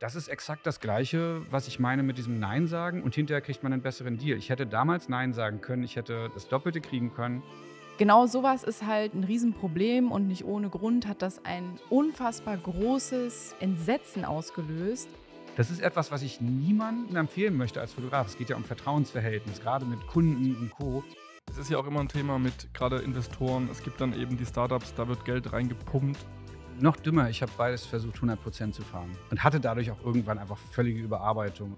Das ist exakt das Gleiche, was ich meine mit diesem Nein sagen und hinterher kriegt man einen besseren Deal. Ich hätte damals Nein sagen können, ich hätte das Doppelte kriegen können. Genau sowas ist halt ein Riesenproblem und nicht ohne Grund hat das ein unfassbar großes Entsetzen ausgelöst. Das ist etwas, was ich niemandem empfehlen möchte als Fotograf. Es geht ja um Vertrauensverhältnis, gerade mit Kunden und Co. Es ist ja auch immer ein Thema mit gerade Investoren. Es gibt dann eben die Startups, da wird Geld reingepumpt. Noch dümmer, ich habe beides versucht, 100% zu fahren und hatte dadurch auch irgendwann einfach völlige Überarbeitung.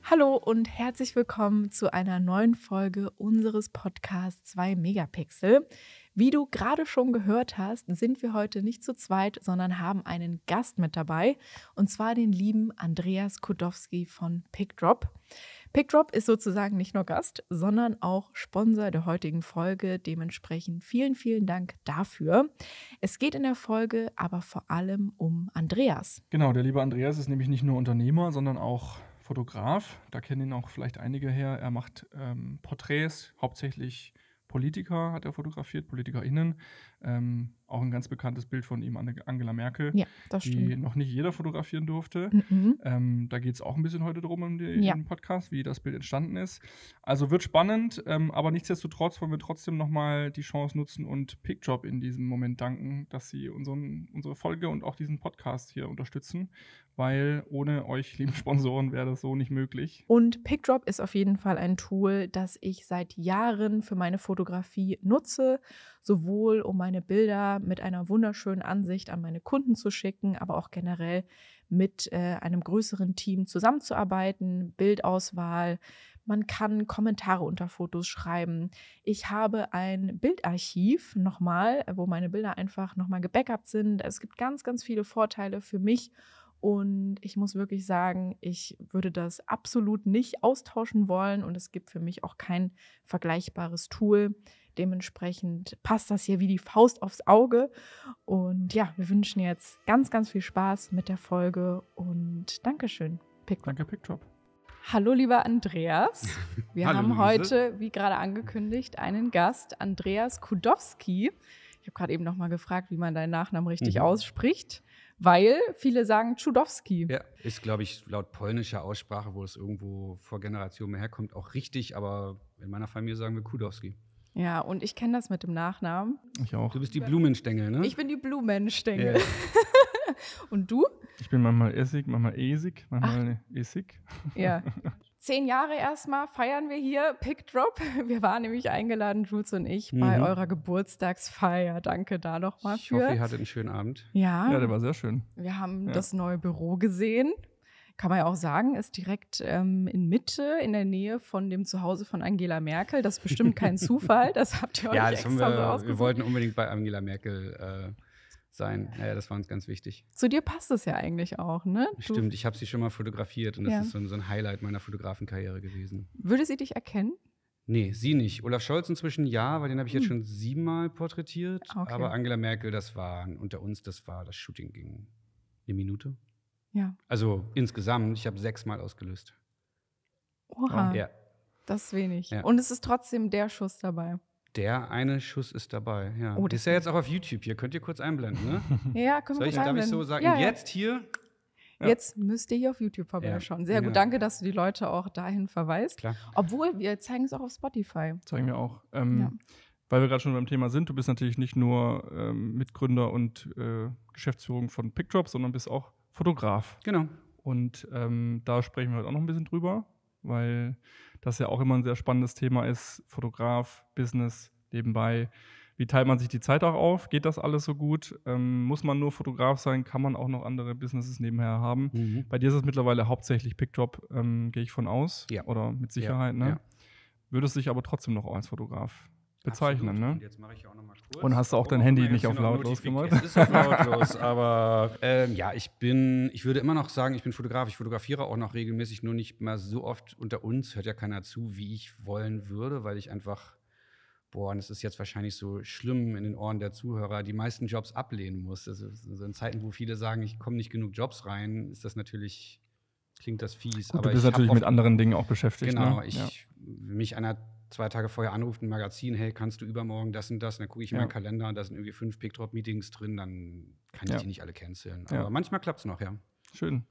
Hallo und herzlich willkommen zu einer neuen Folge unseres Podcasts 2 Megapixel. Wie du gerade schon gehört hast, sind wir heute nicht zu zweit, sondern haben einen Gast mit dabei, und zwar den lieben Andreas Kudowski von PicDrop. PicDrop ist sozusagen nicht nur Gast, sondern auch Sponsor der heutigen Folge. Dementsprechend vielen, vielen Dank dafür. Es geht in der Folge aber vor allem um Andreas. Genau, der liebe Andreas ist nämlich nicht nur Unternehmer, sondern auch Fotograf. Da kennen ihn auch vielleicht einige her. Er macht Porträts, hauptsächlich Politiker hat er fotografiert, PolitikerInnen. Auch ein ganz bekanntes Bild von ihm, Angela Merkel, Ja, das die stimmt. noch nicht jeder fotografieren durfte. Da geht es auch ein bisschen heute drum im Podcast, wie das Bild entstanden ist. Also wird spannend, aber nichtsdestotrotz wollen wir trotzdem nochmal die Chance nutzen und PicDrop in diesem Moment danken, dass sie unsere Folge und auch diesen Podcast hier unterstützen, weil ohne euch, lieben Sponsoren, wäre das so nicht möglich. Und PicDrop ist auf jeden Fall ein Tool, das ich seit Jahren für meine Fotografie nutze, sowohl um meine Bilder mit einer wunderschönen Ansicht an meine Kunden zu schicken, aber auch generell mit einem größeren Team zusammenzuarbeiten, Bildauswahl. Man kann Kommentare unter Fotos schreiben. Ich habe ein Bildarchiv nochmal, wo meine Bilder einfach nochmal gebackupt sind. Es gibt ganz, ganz viele Vorteile für mich. Und ich muss wirklich sagen, ich würde das absolut nicht austauschen wollen und es gibt für mich auch kein vergleichbares Tool. Dementsprechend passt das hier wie die Faust aufs Auge. Und ja, wir wünschen jetzt ganz, ganz viel Spaß mit der Folge und Dankeschön, PicDrop. Danke, PicDrop. Hallo, lieber Andreas. Wir Hallo, haben Luise. heute, wie gerade angekündigt, einen Gast, Andreas Kudowski. Ich habe gerade eben noch mal gefragt, wie man deinen Nachnamen richtig ausspricht, weil viele sagen Tschudowski. Ja, ist, glaube ich, laut polnischer Aussprache, wo es irgendwo vor Generationen mehr herkommt, auch richtig, aber in meiner Familie sagen wir Kudowski. Ja, und ich kenne das mit dem Nachnamen. Ich auch. Du bist die Blumenstängel, ne? Ich bin die Blumenstängel. Ja. Und du? Ich bin manchmal Essig, manchmal Esig, manchmal Essig. Ja. 10 Jahre erstmal feiern wir hier PicDrop. Wir waren nämlich eingeladen, Jules und ich, bei eurer Geburtstagsfeier. Danke da nochmal Ich hoffe, für. ihr hattet einen schönen Abend. Ja, Ja, der war sehr schön. wir haben das neue Büro gesehen. Kann man ja auch sagen, ist direkt in Mitte, in der Nähe von dem Zuhause von Angela Merkel. Das ist bestimmt kein Zufall. Das habt ihr euch Ja, das extra haben so wir ausgesucht. wollten unbedingt bei Angela Merkel sein. Ja, das war uns ganz wichtig. Zu dir passt es ja eigentlich auch, ne? Du Stimmt, ich habe sie schon mal fotografiert und das Ja. ist so ein Highlight meiner Fotografenkarriere gewesen. Würde sie dich erkennen? Nee, sie nicht. Olaf Scholz inzwischen ja, weil den habe ich jetzt schon 7-mal porträtiert. Okay. Aber Angela Merkel, das war unter uns, das Shooting ging eine Minute. Ja. Also insgesamt, ich habe 6-mal ausgelöst. Oha, Ja, das ist wenig. Ja. Und es ist trotzdem der Schuss dabei. der eine Schuss ist dabei. Ja. Oh, Das ist ja jetzt auch auf YouTube hier. Könnt ihr kurz einblenden, ne? Ja, können wir Darf ich einblenden. so sagen? Ja, ja. Jetzt hier? Jetzt müsst ihr hier auf YouTube vorbeischauen. Sehr Ja. gut, danke, dass du die Leute auch dahin verweist. Klar. Obwohl, wir zeigen es auch auf Spotify. Zeigen wir auch. Ja. Weil wir gerade schon beim Thema sind, du bist natürlich nicht nur Mitgründer und Geschäftsführung von PicDrop, sondern bist auch Fotograf. Genau. Und da sprechen wir heute auch noch ein bisschen drüber, weil das ja auch immer ein sehr spannendes Thema ist. Fotograf, Business, nebenbei. Wie teilt man sich die Zeit auch auf? Geht das alles so gut? Muss man nur Fotograf sein? Kann man auch noch andere Businesses nebenher haben? Bei dir ist es mittlerweile hauptsächlich PicDrop, gehe ich von aus. Ja. Oder mit Sicherheit, Ja, ne? ja. Würdest dich aber trotzdem noch als Fotograf bezeichnen, Absolut. Und ne? jetzt mache ich auch noch mal kurz. Und hast du auch dein Warum Handy wir nicht jetzt auf hier noch lautlos Notific- gemacht? Es ist auf lautlos, aber ja, ich würde immer noch sagen, ich bin Fotograf. Ich fotografiere auch noch regelmäßig, nur nicht mehr so oft unter uns. Hört ja keiner zu, wie ich wollen würde, weil ich einfach, und es ist jetzt wahrscheinlich so schlimm in den Ohren der Zuhörer, die meisten Jobs ablehnen muss. Also so in Zeiten, wo viele sagen, ich komme nicht genug Jobs rein, ist das natürlich, klingt das fies. Gut, aber du bist ich hab natürlich oft- mit anderen Dingen auch beschäftigt. Genau, ne? mich einer 2 Tage vorher anruft, ein Magazin, hey, kannst du übermorgen das und das? Und dann gucke ich in meinen Kalender und da sind irgendwie 5 PicDrop-Meetings drin, dann kann ich die nicht alle canceln. Ja. Aber manchmal klappt es noch, ja. Schön.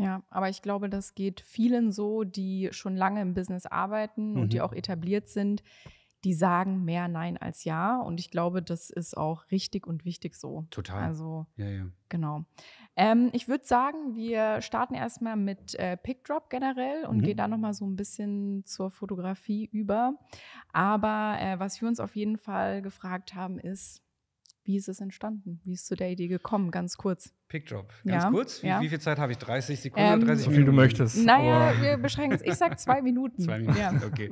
Ja, aber ich glaube, das geht vielen so, die schon lange im Business arbeiten und die auch etabliert sind. Die sagen mehr Nein als Ja. Und ich glaube, das ist auch richtig und wichtig so. Total. Also, ja. Genau. Ich würde sagen, wir starten erstmal mit PicDrop generell und gehen dann nochmal so ein bisschen zur Fotografie über. Aber was wir uns auf jeden Fall gefragt haben, ist, wie ist es entstanden? Wie ist zu der Idee gekommen? Ganz kurz. PicDrop. Ganz kurz? Wie viel Zeit habe ich? 30 Sekunden oder 30 so Minuten? viel du möchtest. Naja, wir beschränken es. Ich sage 2 Minuten. 2 Minuten, ja. Okay.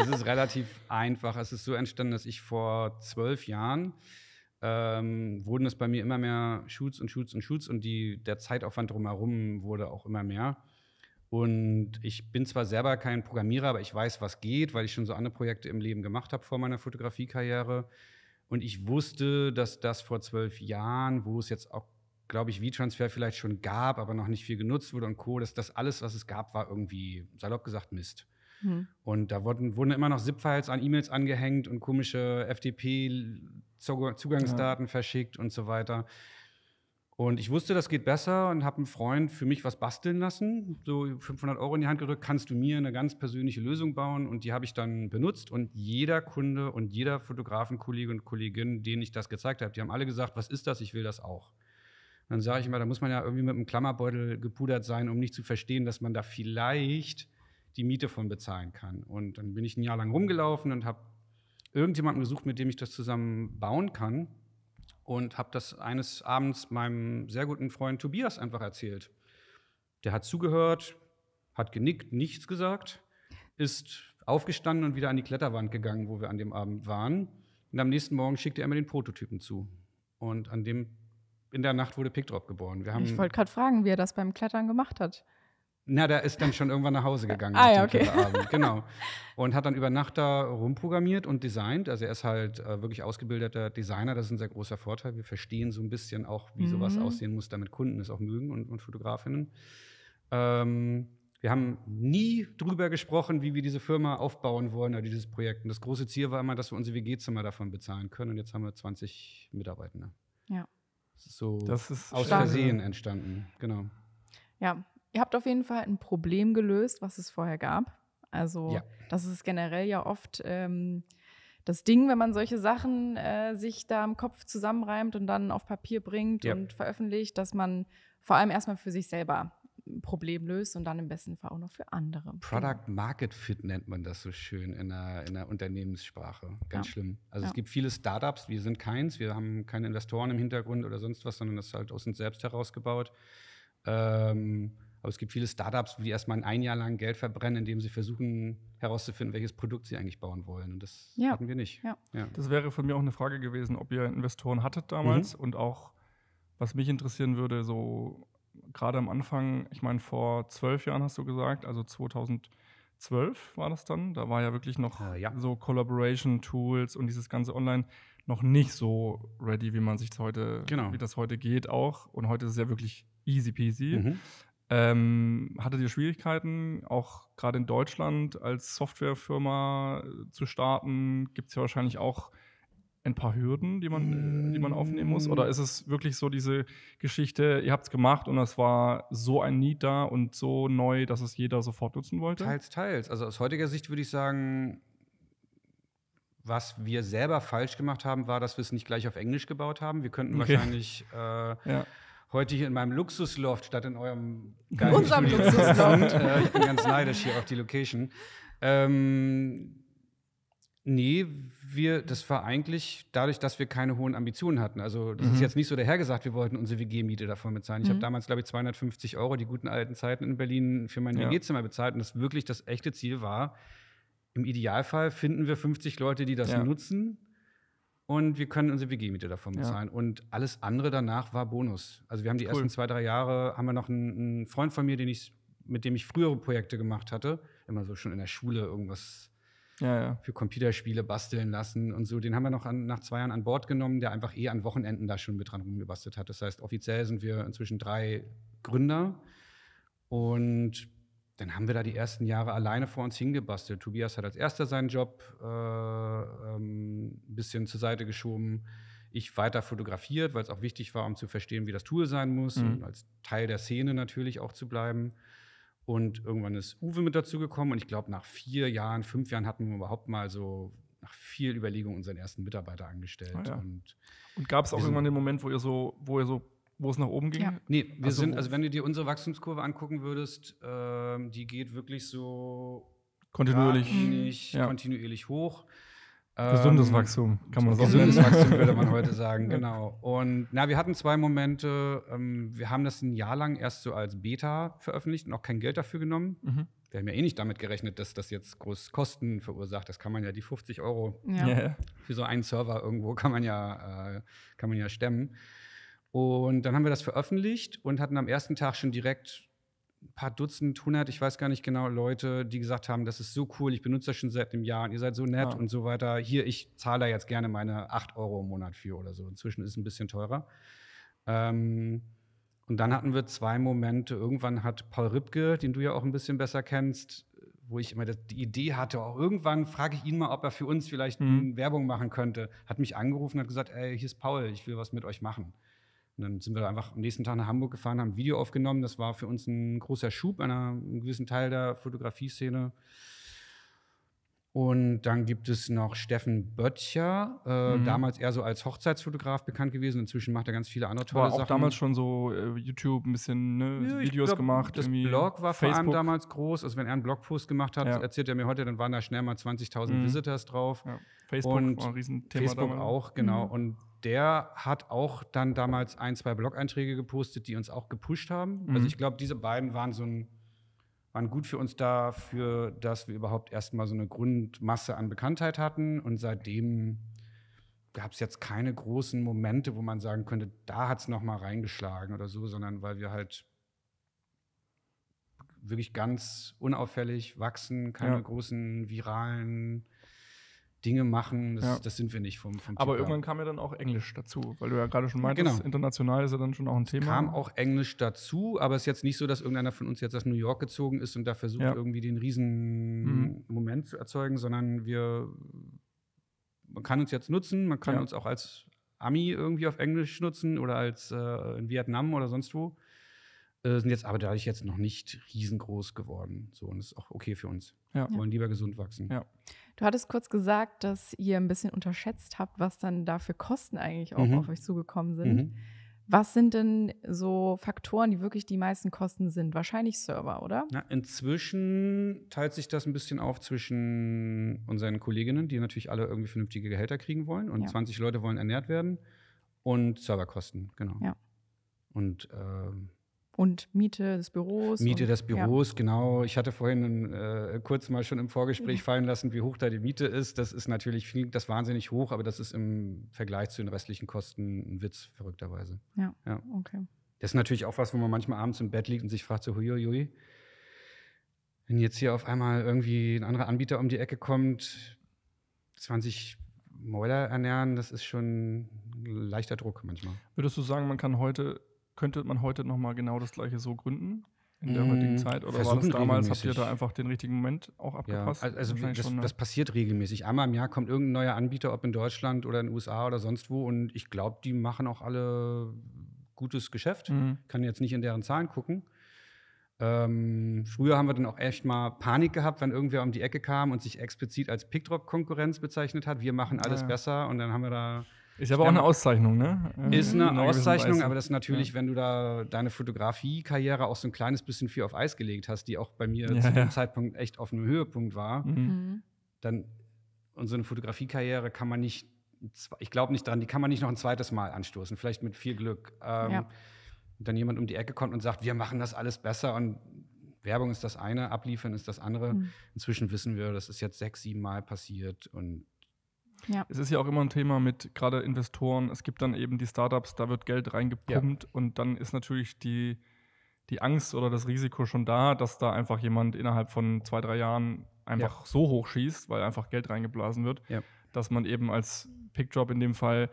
Es ist relativ einfach. Es ist so entstanden, dass ich vor 12 Jahren wurden es bei mir immer mehr Shoots und der Zeitaufwand drumherum wurde auch immer mehr. Und ich bin zwar selber kein Programmierer, aber ich weiß, was geht, weil ich schon so andere Projekte im Leben gemacht habe vor meiner Fotografiekarriere. Und ich wusste, dass das vor 12 Jahren, wo es jetzt auch, glaube ich, WeTransfer vielleicht schon gab, aber noch nicht viel genutzt wurde und Co., dass das alles, was es gab, war irgendwie, salopp gesagt, Mist. Und da wurden immer noch ZIP-Files an E-Mails angehängt und komische FTP-Zugangsdaten verschickt und so weiter. Und ich wusste, das geht besser und habe einen Freund für mich was basteln lassen, so 500 € in die Hand gedrückt, kannst du mir eine ganz persönliche Lösung bauen? Und die habe ich dann benutzt und jeder Kunde und jeder Fotografenkollege und Kollegin, denen ich das gezeigt habe, die haben alle gesagt, was ist das? Ich will das auch. Dann sage ich immer, da muss man ja irgendwie mit einem Klammerbeutel gepudert sein, um nicht zu verstehen, dass man da vielleicht die Miete von bezahlen kann. Und dann bin ich ein Jahr lang rumgelaufen und habe irgendjemanden gesucht, mit dem ich das zusammen bauen kann. Und habe das eines Abends meinem sehr guten Freund Tobias einfach erzählt. Der hat zugehört, hat genickt, nichts gesagt, ist aufgestanden und wieder an die Kletterwand gegangen, wo wir an dem Abend waren. Und am nächsten Morgen schickte er mir den Prototypen zu. Und in der Nacht wurde PicDrop geboren. Ich wollte gerade fragen, wie er das beim Klettern gemacht hat. Na, der ist dann schon irgendwann nach Hause gegangen. Okay. Abend. Genau. Und hat dann über Nacht da rumprogrammiert und designt. Also er ist halt wirklich ausgebildeter Designer. Das ist ein sehr großer Vorteil. Wir verstehen so ein bisschen auch, wie sowas aussehen muss, damit Kunden es auch mögen und Fotografinnen. Wir haben nie drüber gesprochen, wie wir diese Firma aufbauen wollen oder dieses Projekt. Und das große Ziel war immer, dass wir unsere WG-Zimmer davon bezahlen können. Und jetzt haben wir 20 Mitarbeitende. Ja. Das ist aus Versehen entstanden. Genau. Ja. Ihr habt auf jeden Fall ein Problem gelöst, was es vorher gab. Also das ist generell ja oft das Ding, wenn man solche Sachen sich da im Kopf zusammenreimt und dann auf Papier bringt und veröffentlicht, dass man vor allem erstmal für sich selber ein Problem löst und dann im besten Fall auch noch für andere. Product Market Fit nennt man das so schön in der Unternehmenssprache. Ganz schlimm. Also es gibt viele Startups, wir sind keins, wir haben keine Investoren im Hintergrund oder sonst was, sondern das ist halt aus uns selbst herausgebaut. Aber es gibt viele Startups, die erstmal ein Jahr lang Geld verbrennen, indem sie versuchen herauszufinden, welches Produkt sie eigentlich bauen wollen. Und das hatten wir nicht. Ja. Das wäre von mir auch eine Frage gewesen, ob ihr Investoren hattet damals. Und auch, was mich interessieren würde, so gerade am Anfang, ich meine, vor 12 Jahren hast du gesagt, also 2012 war das dann. Da war ja wirklich noch so Collaboration-Tools und dieses ganze Online noch nicht so ready, wie man sich wie das heute geht auch. Und heute ist es ja wirklich easy peasy. Hattet ihr Schwierigkeiten, auch gerade in Deutschland als Softwarefirma zu starten? Gibt es ja wahrscheinlich auch ein paar Hürden, die man aufnehmen muss? Oder ist es wirklich so diese Geschichte, ihr habt es gemacht und es war so ein Need da und so neu, dass es jeder sofort nutzen wollte? Teils. Also aus heutiger Sicht würde ich sagen, was wir selber falsch gemacht haben, war, dass wir es nicht gleich auf Englisch gebaut haben. Wir könnten wahrscheinlich heute hier in meinem Luxusloft statt in eurem geilen unserem Luxusloft. Ich bin ganz neidisch hier auf die Location. Das war eigentlich dadurch, dass wir keine hohen Ambitionen hatten. Also das ist jetzt nicht so dahergesagt, wir wollten unsere WG-Miete davon bezahlen. Ich habe damals, glaube ich, 250 €, die guten alten Zeiten in Berlin, für mein WG-Zimmer bezahlt. Und das wirklich das echte Ziel war, im Idealfall finden wir 50 Leute, die das nutzen. Und wir können unsere WG-Miete davon bezahlen. Und alles andere danach war Bonus. Also wir haben die ersten 2-3 Jahre, haben wir noch einen Freund von mir, mit dem ich frühere Projekte gemacht hatte. Immer so schon in der Schule irgendwas für Computerspiele basteln lassen und so. Den haben wir noch nach 2 Jahren an Bord genommen, der einfach an Wochenenden da schon mit dran rumgebastelt hat. Das heißt, offiziell sind wir inzwischen 3 Gründer. Und dann haben wir da die ersten Jahre alleine vor uns hingebastelt. Tobias hat als erster seinen Job ein bisschen zur Seite geschoben. ich weiter fotografiert, weil es auch wichtig war, um zu verstehen, wie das Tool sein muss und als Teil der Szene natürlich auch zu bleiben. Und irgendwann ist Uwe mit dazu gekommen und ich glaube, nach 5 Jahren hatten wir überhaupt mal so nach viel Überlegung unseren ersten Mitarbeiter angestellt. Ja. Und gab es auch irgendwann den Moment, wo es nach oben ging? Ja. Nee, also wenn du dir unsere Wachstumskurve angucken würdest, die geht wirklich so kontinuierlich hoch. Gesundes Wachstum, kann man sagen. Gesundes Wachstum würde man heute sagen, genau. Und wir hatten 2 Momente. Wir haben das ein Jahr lang erst so als Beta veröffentlicht und auch kein Geld dafür genommen. Wir haben ja nicht damit gerechnet, dass das jetzt groß Kosten verursacht. Das kann man ja, die 50 € für so einen Server irgendwo kann man ja stemmen. Und dann haben wir das veröffentlicht und hatten am ersten Tag schon direkt ein paar Dutzend, 100, ich weiß gar nicht genau, Leute, die gesagt haben, das ist so cool, ich benutze das schon seit einem Jahr und ihr seid so nett und so weiter. Hier, ich zahle da jetzt gerne meine 8 € im Monat für oder so. Inzwischen ist es ein bisschen teurer. Und dann hatten wir 2 Momente. Irgendwann hat Paul Ripke, den du ja auch ein bisschen besser kennst, wo ich immer die Idee hatte, irgendwann frage ich ihn mal, ob er für uns vielleicht Werbung machen könnte. Hat mich angerufen und hat gesagt, ey, hier ist Paul, ich will was mit euch machen. Und dann sind wir da einfach am nächsten Tag nach Hamburg gefahren, haben ein Video aufgenommen. Das war für uns ein großer Schub an einem gewissen Teil der Fotografie-Szene. Und dann gibt es noch Steffen Böttcher, damals eher so als Hochzeitsfotograf bekannt gewesen. Inzwischen macht er ganz viele andere tolle Sachen. War auch damals schon so YouTube ein bisschen Videos gemacht. Das Blog war vor allem damals groß. Also wenn er einen Blogpost gemacht hat, erzählt er mir heute, dann waren da schnell mal 20.000 Visitors drauf. Ja. Facebook und war ein Riesenthema. Facebook damals auch, genau. Und der hat auch dann damals 1, 2 Blog-Einträge gepostet, die uns auch gepusht haben. Also ich glaube, diese beiden waren gut für uns dafür, dass wir überhaupt erstmal so eine Grundmasse an Bekanntheit hatten. Und seitdem gab es jetzt keine großen Momente, wo man sagen könnte, da hat es noch mal reingeschlagen oder so, sondern weil wir halt wirklich ganz unauffällig wachsen, keine großen viralen Dinge machen, das sind wir nicht vom Aber irgendwann kam ja dann auch Englisch dazu, weil du ja gerade schon meintest, international ist ja dann schon auch ein Thema. Kam auch Englisch dazu, aber es ist jetzt nicht so, dass irgendeiner von uns jetzt aus New York gezogen ist und da versucht, irgendwie den riesen Moment zu erzeugen, sondern man kann uns jetzt nutzen, man kann uns auch als Ami irgendwie auf Englisch nutzen oder als in Vietnam oder sonst wo. Sind jetzt aber dadurch jetzt noch nicht riesengroß geworden. So, und das ist auch okay für uns. Wir wollen lieber gesund wachsen. Ja. Du hattest kurz gesagt, dass ihr ein bisschen unterschätzt habt, was dann da für Kosten eigentlich auch auf euch zugekommen sind. Was sind denn so Faktoren, die wirklich die meisten Kosten sind? Wahrscheinlich Server, oder? Inzwischen teilt sich das ein bisschen auf zwischen unseren Kolleginnen, die natürlich alle irgendwie vernünftige Gehälter kriegen wollen und 20 Leute wollen ernährt werden und Serverkosten, genau. Ja. Und Miete des Büros. Genau. Ich hatte vorhin kurz mal schon im Vorgespräch fallen lassen, wie hoch da die Miete ist. Das ist natürlich, klingt das wahnsinnig hoch, aber das ist im Vergleich zu den restlichen Kosten ein Witz, verrückterweise. Ja. Okay. Das ist natürlich auch was, wo man manchmal abends im Bett liegt und sich fragt so, huiuiui, wenn jetzt hier auf einmal irgendwie ein anderer Anbieter um die Ecke kommt, 20 Mäuler ernähren, das ist schon ein leichter Druck manchmal. Würdest du sagen, könnte man heute noch mal genau das Gleiche so gründen in der heutigen Zeit? Oder war das damals, habt ihr da einfach den richtigen Moment auch abgepasst? Ja, also das passiert regelmäßig. Einmal im Jahr kommt irgendein neuer Anbieter, ob in Deutschland oder in den USA oder sonst wo. Und ich glaube, die machen auch alle gutes Geschäft. Kann jetzt nicht in deren Zahlen gucken. Früher haben wir dann auch echt mal Panik gehabt, wenn irgendwer um die Ecke kam und sich explizit als Pickdrop-Konkurrenz bezeichnet hat. Wir machen alles besser. Und dann haben wir da ist aber auch eine Auszeichnung, ne? Ist eine Auszeichnung, aber das ist natürlich, wenn du da deine Fotografie-Karriere auch so ein kleines bisschen viel auf Eis gelegt hast, die auch bei mir zu dem Zeitpunkt echt auf einem Höhepunkt war, dann und so eine Fotografie-Karriere kann man nicht, ich glaube nicht dran, die kann man nicht noch ein zweites Mal anstoßen, vielleicht mit viel Glück. Dann jemand um die Ecke kommt und sagt, wir machen das alles besser und Werbung ist das eine, abliefern ist das andere. Inzwischen wissen wir, das ist jetzt 6, 7 Mal passiert und es ist ja auch immer ein Thema mit gerade Investoren. Es gibt dann eben die Startups, da wird Geld reingepumpt und dann ist natürlich die Angst oder das Risiko schon da, dass da einfach jemand innerhalb von 2, 3 Jahren einfach so hoch schießt, weil einfach Geld reingeblasen wird, dass man eben als Pickdrop in dem Fall,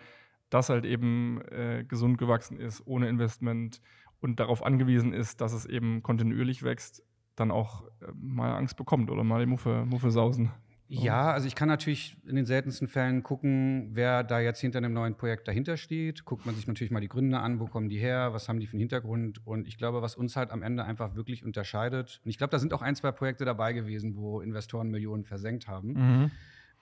das halt eben gesund gewachsen ist, ohne Investment und darauf angewiesen ist, dass es eben kontinuierlich wächst, dann auch mal Angst bekommt oder mal die Muffe sausen. Ja, also ich kann natürlich in den seltensten Fällen gucken, wer da jetzt hinter einem neuen Projekt dahinter steht. Guckt man sich natürlich mal die Gründe an, wo kommen die her, was haben die für einen Hintergrund. Und ich glaube, was uns halt am Ende einfach wirklich unterscheidet, und ich glaube, da sind auch 1, 2 Projekte dabei gewesen, wo Investoren Millionen versenkt haben.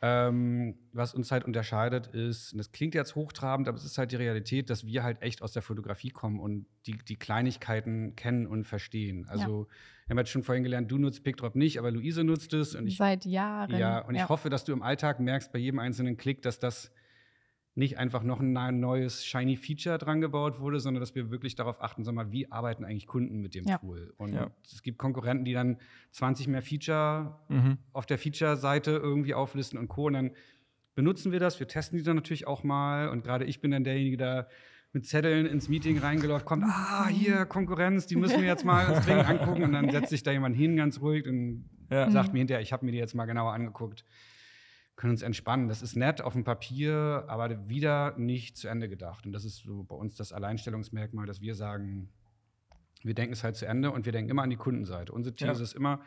Was uns halt unterscheidet ist, und das klingt jetzt hochtrabend, aber es ist halt die Realität, dass wir halt echt aus der Fotografie kommen und die Kleinigkeiten kennen und verstehen. Also wir haben jetzt schon vorhin gelernt, du nutzt PicDrop nicht, aber Luise nutzt es. Und seit Jahren. Ja, und ich hoffe, dass du im Alltag merkst, bei jedem einzelnen Klick, dass das nicht einfach noch ein neues shiny Feature dran gebaut wurde, sondern dass wir wirklich darauf achten, sag mal, wie arbeiten eigentlich Kunden mit dem Tool. Und es gibt Konkurrenten, die dann 20 mehr Feature auf der Feature-Seite irgendwie auflisten und Co. Und dann benutzen wir das, wir testen die dann natürlich auch mal. Und gerade ich bin dann derjenige, der mit Zetteln ins Meeting reingelaufen kommt, hier, Konkurrenz, die müssen wir jetzt mal uns dringend angucken. Und dann setzt sich da jemand hin, ganz ruhig, und sagt mir hinterher, ich habe mir die jetzt mal genauer angeguckt. Können uns entspannen. Das ist nett auf dem Papier, aber wieder nicht zu Ende gedacht. Und das ist so bei uns das Alleinstellungsmerkmal, dass wir sagen, wir denken es halt zu Ende und wir denken immer an die Kundenseite. Unsere These ist immer,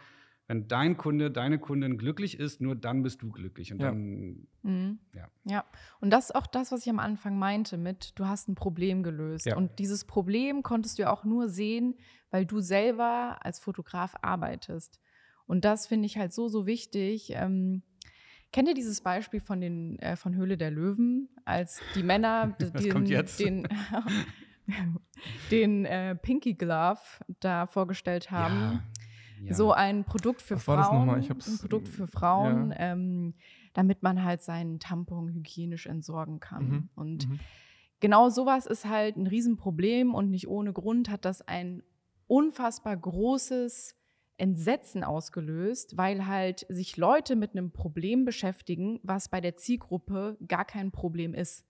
wenn dein Kunde, deine Kundin glücklich ist, nur dann bist du glücklich. Und dann, Ja, und das ist auch das, was ich am Anfang meinte mit, du hast ein Problem gelöst. Ja. Und dieses Problem konntest du ja auch nur sehen, weil du selber als Fotograf arbeitest. Und das finde ich halt so wichtig. Kennt ihr dieses Beispiel von Höhle der Löwen, als die Männer den Pinky Glove da vorgestellt haben? Ja. So ein Produkt für Frauen, damit man halt seinen Tampon hygienisch entsorgen kann. Und genau sowas ist halt ein Riesenproblem und nicht ohne Grund hat das ein unfassbar großes Entsetzen ausgelöst, weil halt sich Leute mit einem Problem beschäftigen, was bei der Zielgruppe gar kein Problem ist.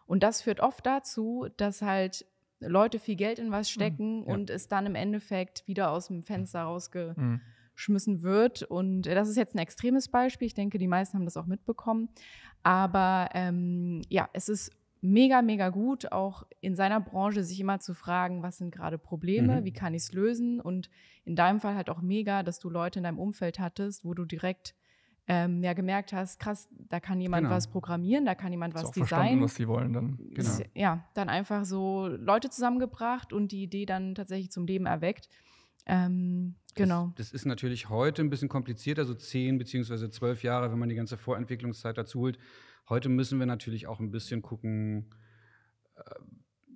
Und das führt oft dazu, dass halt Leute viel Geld in was stecken und es dann im Endeffekt wieder aus dem Fenster rausgeschmissen wird. Und das ist jetzt ein extremes Beispiel. Ich denke, die meisten haben das auch mitbekommen. Aber es ist mega, mega gut, auch in seiner Branche sich immer zu fragen, was sind gerade Probleme, wie kann ich es lösen? Und in deinem Fall halt auch mega, dass du Leute in deinem Umfeld hattest, wo du direkt gemerkt hast, krass, da kann jemand was programmieren, da kann jemand was designen. Was sie wollen dann. Dann einfach so Leute zusammengebracht und die Idee dann tatsächlich zum Leben erweckt. Genau. Das ist natürlich heute ein bisschen komplizierter, so 10 bzw. 12 Jahre, wenn man die ganze Vorentwicklungszeit dazu holt. Heute müssen wir natürlich auch ein bisschen gucken,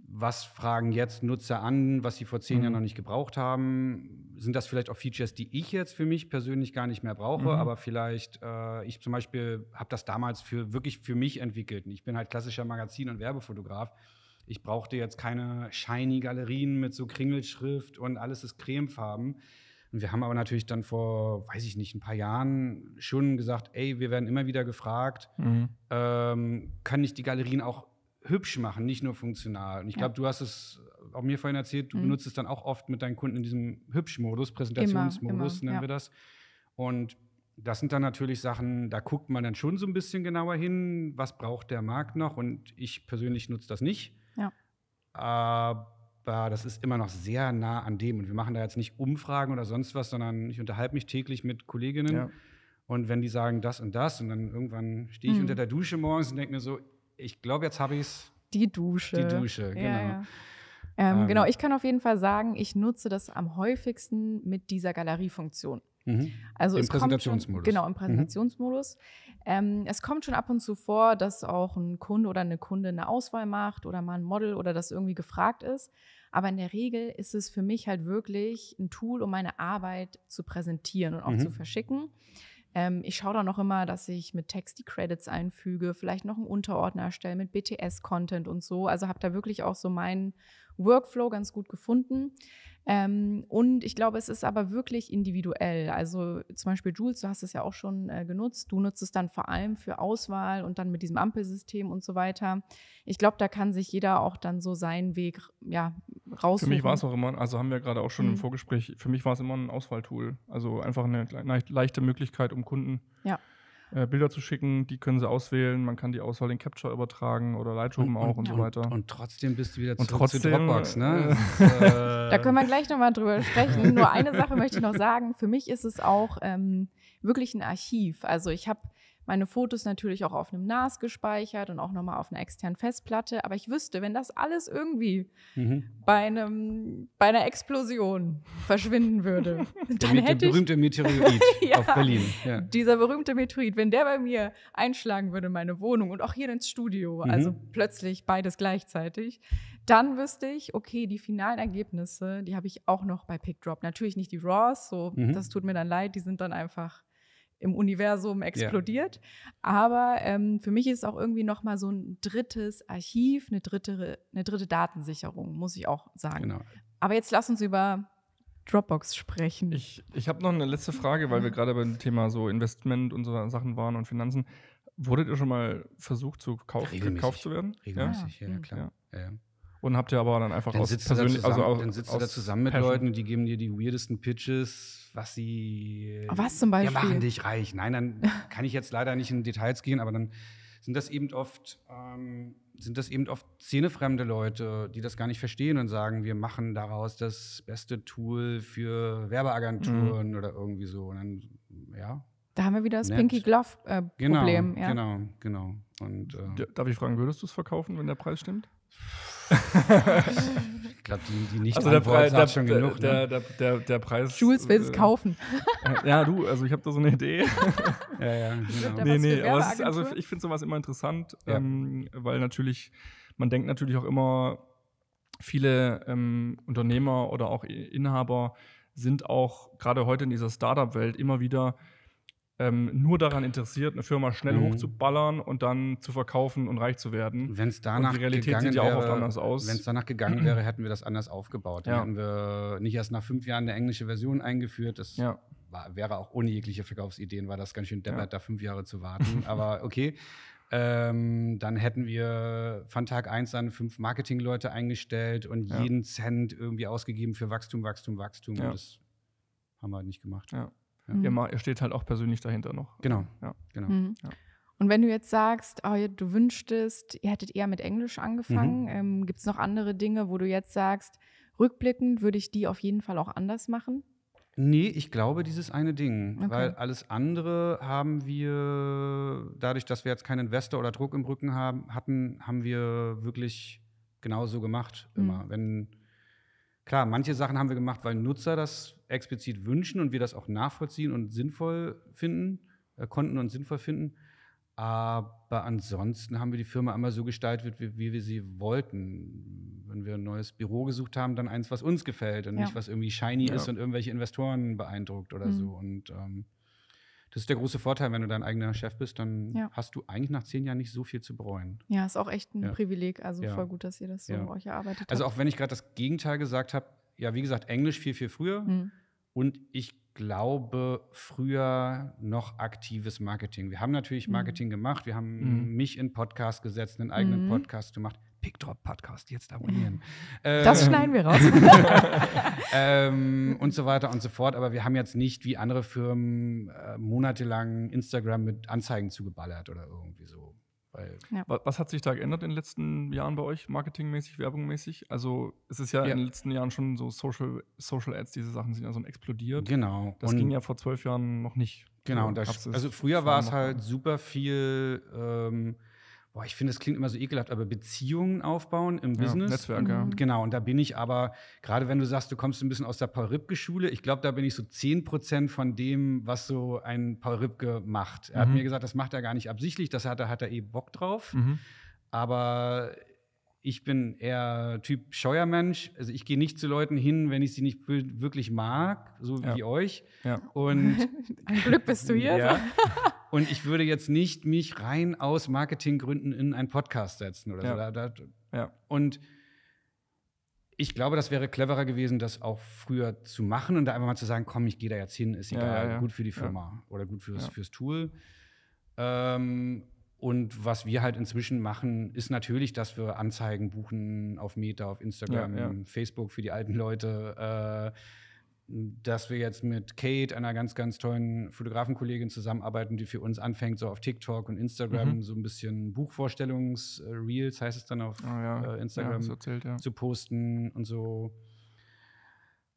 was fragen jetzt Nutzer an, was sie vor 10 Jahren noch nicht gebraucht haben. Sind das vielleicht auch Features, die ich jetzt für mich persönlich gar nicht mehr brauche, aber vielleicht, ich zum Beispiel habe das damals wirklich für mich entwickelt. Ich bin halt klassischer Magazin- und Werbefotograf. Ich brauchte jetzt keine shiny Galerien mit so Kringelschrift und alles ist cremefarben. Und wir haben aber natürlich dann vor, weiß ich nicht, ein paar Jahren schon gesagt, ey, wir werden immer wieder gefragt, können nicht die Galerien auch hübsch machen, nicht nur funktional. Und ich glaube, du hast es auch mir vorhin erzählt, du benutzt es dann auch oft mit deinen Kunden in diesem Hübsch-Modus, Präsentationsmodus nennen wir das. Und das sind dann natürlich Sachen, da guckt man dann schon so ein bisschen genauer hin, was braucht der Markt noch. Und ich persönlich nutze das nicht. Ja. Aber das ist immer noch sehr nah an dem. Und wir machen da jetzt nicht Umfragen oder sonst was, sondern ich unterhalte mich täglich mit Kolleginnen. Ja. Und wenn die sagen das und dann irgendwann stehe ich unter der Dusche morgens und denke mir so, ich glaube, jetzt habe ich es. Die Dusche, genau. Ja. Genau, ich kann auf jeden Fall sagen, ich nutze das am häufigsten mit dieser Galeriefunktion. Also im Präsentationsmodus. Genau, im Präsentationsmodus. Es kommt schon ab und zu vor, dass auch ein Kunde oder eine Kundin eine Auswahl macht oder mal ein Model oder das irgendwie gefragt ist. Aber in der Regel ist es für mich halt wirklich ein Tool, um meine Arbeit zu präsentieren und auch zu verschicken. Ich schaue dann noch immer, dass ich mit Text die Credits einfüge, vielleicht noch einen Unterordner erstelle mit BTS-Content und so. Also habe da wirklich auch so meinen Workflow ganz gut gefunden. Und ich glaube, es ist aber wirklich individuell. Also zum Beispiel Jules, du hast es ja auch schon genutzt. Du nutzt es dann vor allem für Auswahl und dann mit diesem Ampelsystem und so weiter. Ich glaube, da kann sich jeder auch dann so seinen Weg raussuchen. Für mich war es auch immer, also haben wir gerade auch schon im Vorgespräch, für mich war es immer ein Auswahltool. Also einfach eine leichte Möglichkeit, um Kunden Bilder zu schicken. Die können sie auswählen. Man kann die Auswahl in Capture übertragen oder Lightroom auch und so weiter. Und trotzdem bist du wieder zurück zu Dropbox, ne? Da können wir gleich nochmal drüber sprechen. Nur eine Sache möchte ich noch sagen. Für mich ist es auch wirklich ein Archiv. Also ich habe meine Fotos natürlich auch auf einem NAS gespeichert und auch nochmal auf einer externen Festplatte. Aber ich wüsste, wenn das alles irgendwie bei einer Explosion verschwinden würde, dann hätte der berühmte Meteorit auf Berlin. Ja. Dieser berühmte Meteorit, wenn der bei mir einschlagen würde in meine Wohnung und auch hier ins Studio, also plötzlich beides gleichzeitig, dann wüsste ich, okay, die finalen Ergebnisse, die habe ich auch noch bei PicDrop. Natürlich nicht die RAWs, das tut mir dann leid, die sind dann einfach im Universum explodiert. Aber für mich ist es auch irgendwie noch mal so ein drittes Archiv, eine dritte Datensicherung, muss ich auch sagen. Genau. Aber jetzt lass uns über Dropbox sprechen. Ich habe noch eine letzte Frage, weil wir gerade beim Thema so Investment und so Sachen waren und Finanzen. Wurdet ihr schon mal versucht, gekauft zu werden? Regelmäßig, ja klar. Ja. Und habt ihr aber dann einfach dann sitzt du da zusammen mit Leuten und die geben dir die weirdesten Pitches, was zum Beispiel? Ja, machen dich reich. Nein, dann kann ich jetzt leider nicht in Details gehen, aber dann sind das eben oft szenefremde Leute, die das gar nicht verstehen und sagen, wir machen daraus das beste Tool für Werbeagenturen oder irgendwie so. Und dann, da haben wir wieder das Pinky Glove Problem. Genau. Und, darf ich fragen, würdest du es verkaufen, wenn der Preis stimmt? Ich glaube, die nicht Antwort sagt schon genug. Der Preis. Jules will es kaufen. Also ich habe da so eine Idee. Genau. Nee, aber ich finde sowas immer interessant, weil natürlich, man denkt natürlich auch immer, viele Unternehmer oder auch Inhaber sind auch gerade heute in dieser Startup-Welt immer wieder nur daran interessiert, eine Firma schnell hochzuballern und dann zu verkaufen und reich zu werden. Wenn es danach die Realität sieht ja auch oft anders aus. Wenn es danach gegangen wäre, hätten wir das anders aufgebaut. Dann hätten wir nicht erst nach 5 Jahren eine englische Version eingeführt. Das wäre auch ohne jegliche Verkaufsideen, war das ganz schön deppert, da 5 Jahre zu warten. Aber okay. Dann hätten wir von Tag 1 an 5 Marketingleute eingestellt und jeden Cent irgendwie ausgegeben für Wachstum. Und das haben wir halt nicht gemacht. Ja. Ihr steht halt auch persönlich dahinter noch. Genau. Und wenn du jetzt sagst, du wünschtest, ihr hättet eher mit Englisch angefangen, gibt es noch andere Dinge, wo du jetzt sagst, rückblickend würde ich die auf jeden Fall auch anders machen? Nee, ich glaube dieses eine Ding, weil alles andere haben wir, dadurch, dass wir jetzt keinen Investor oder Druck im Rücken hatten, haben wir wirklich genauso gemacht immer. Klar, manche Sachen haben wir gemacht, weil Nutzer das explizit wünschen und wir das auch nachvollziehen und sinnvoll finden, konnten und sinnvoll finden. Aber ansonsten haben wir die Firma immer so gestaltet, wie wir sie wollten. Wenn wir ein neues Büro gesucht haben, dann eins, was uns gefällt und nicht, was irgendwie shiny ist und irgendwelche Investoren beeindruckt oder so. Und das ist der große Vorteil, wenn du dein eigener Chef bist, dann hast du eigentlich nach 10 Jahren nicht so viel zu bereuen. Ja, ist auch echt ein Privileg. Also voll gut, dass ihr das so euch erarbeitet habt. Also auch wenn ich gerade das Gegenteil gesagt habe, wie gesagt, Englisch viel früher. Und ich glaube, früher noch aktives Marketing. Wir haben natürlich Marketing gemacht. Wir haben mich in Podcast gesetzt, einen eigenen Podcast gemacht. PicDrop-Podcast, jetzt abonnieren. Das schneiden wir raus. Und so weiter und so fort. Aber wir haben jetzt nicht wie andere Firmen monatelang Instagram mit Anzeigen zugeballert oder irgendwie so. Was hat sich da geändert in den letzten Jahren bei euch, marketingmäßig, werbungmäßig? Also es ist ja in den letzten Jahren schon so Social Ads, diese Sachen sind ja so explodiert. Genau. Das ging ja vor 12 Jahren noch nicht. Genau. Also früher war es halt super viel ich finde, es klingt immer so ekelhaft, aber Beziehungen aufbauen im Business. Netzwerke. Genau, und da bin ich aber, gerade wenn du sagst, du kommst ein bisschen aus der Paul-Ripke-Schule, ich glaube, da bin ich so 10% von dem, was so ein Paul Ripke macht. Er hat mir gesagt, das macht er gar nicht absichtlich, das hat er eh Bock drauf. Aber ich bin eher Typ Scheuermensch. Also ich gehe nicht zu Leuten hin, wenn ich sie nicht wirklich mag, so wie euch. Ja. Und ein Glück bist du hier. Ja. Und ich würde jetzt nicht mich rein aus Marketinggründen in einen Podcast setzen oder so. Und ich glaube, das wäre cleverer gewesen, das auch früher zu machen und da einfach mal zu sagen, komm, ich gehe da jetzt hin, ist egal, gut für die Firma oder gut fürs Tool. Und was wir halt inzwischen machen, ist natürlich, dass wir Anzeigen buchen auf Meta, auf Instagram, Facebook für die alten Leute. dass wir jetzt mit Kate, einer ganz, ganz tollen Fotografenkollegin, zusammenarbeiten, die für uns anfängt, so auf TikTok und Instagram so ein bisschen Buchvorstellungs-Reels, heißt es dann auf Instagram, zu posten und so.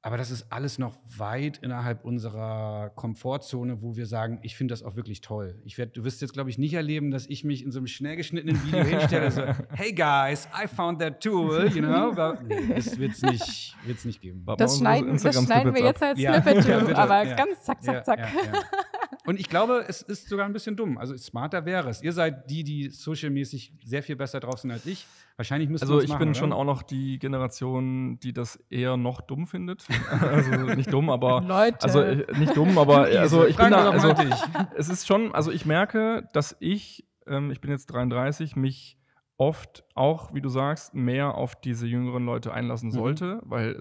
Aber das ist alles noch weit innerhalb unserer Komfortzone, wo wir sagen, ich finde das auch wirklich toll. Du wirst jetzt, glaube ich, nicht erleben, dass ich mich in so einem schnell geschnittenen Video hinstelle, so, hey guys, I found that tool, you know. Nee, das wird's nicht geben. Das schneiden wir jetzt als Snippet, aber ganz zack, zack, zack. Ja. Und ich glaube, es ist sogar ein bisschen dumm. Also smarter wäre es. Ihr seid die socialmäßig sehr viel besser drauf sind als ich. Wahrscheinlich müsst ihr Also ich bin schon auch noch die Generation, die das eher noch dumm findet. Also nicht dumm, aber Leute. Also nicht dumm, aber also ich bin da. Also es ist schon. Also ich merke, dass ich bin jetzt 33, mich oft auch, wie du sagst, mehr auf diese jüngeren Leute einlassen sollte, weil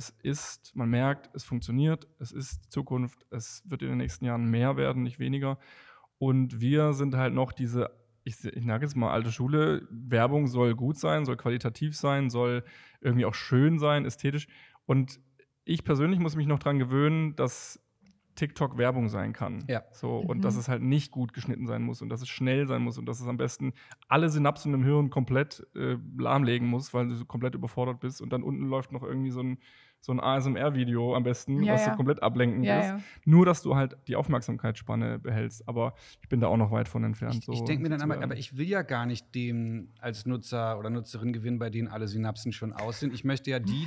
man merkt, es funktioniert, es ist Zukunft, es wird in den nächsten Jahren mehr werden, nicht weniger. Und wir sind halt noch diese, ich sage jetzt mal, alte Schule, Werbung soll gut sein, soll qualitativ sein, soll irgendwie auch schön sein, ästhetisch. Und ich persönlich muss mich noch dran gewöhnen, dass TikTok Werbung sein kann. Ja. So, und dass es halt nicht gut geschnitten sein muss und dass es schnell sein muss und dass es am besten alle Synapsen im Hirn komplett lahmlegen muss, weil du so komplett überfordert bist und dann unten läuft noch irgendwie so ein ASMR-Video am besten, was so komplett ablenkend ist. Ja. Nur, dass du halt die Aufmerksamkeitsspanne behältst. Aber ich bin da auch noch weit von entfernt. Ich denke mir dann aber ich will ja gar nicht dem als Nutzer oder Nutzerin gewinnen, bei denen alle Synapsen schon aus sind. Ich möchte ja die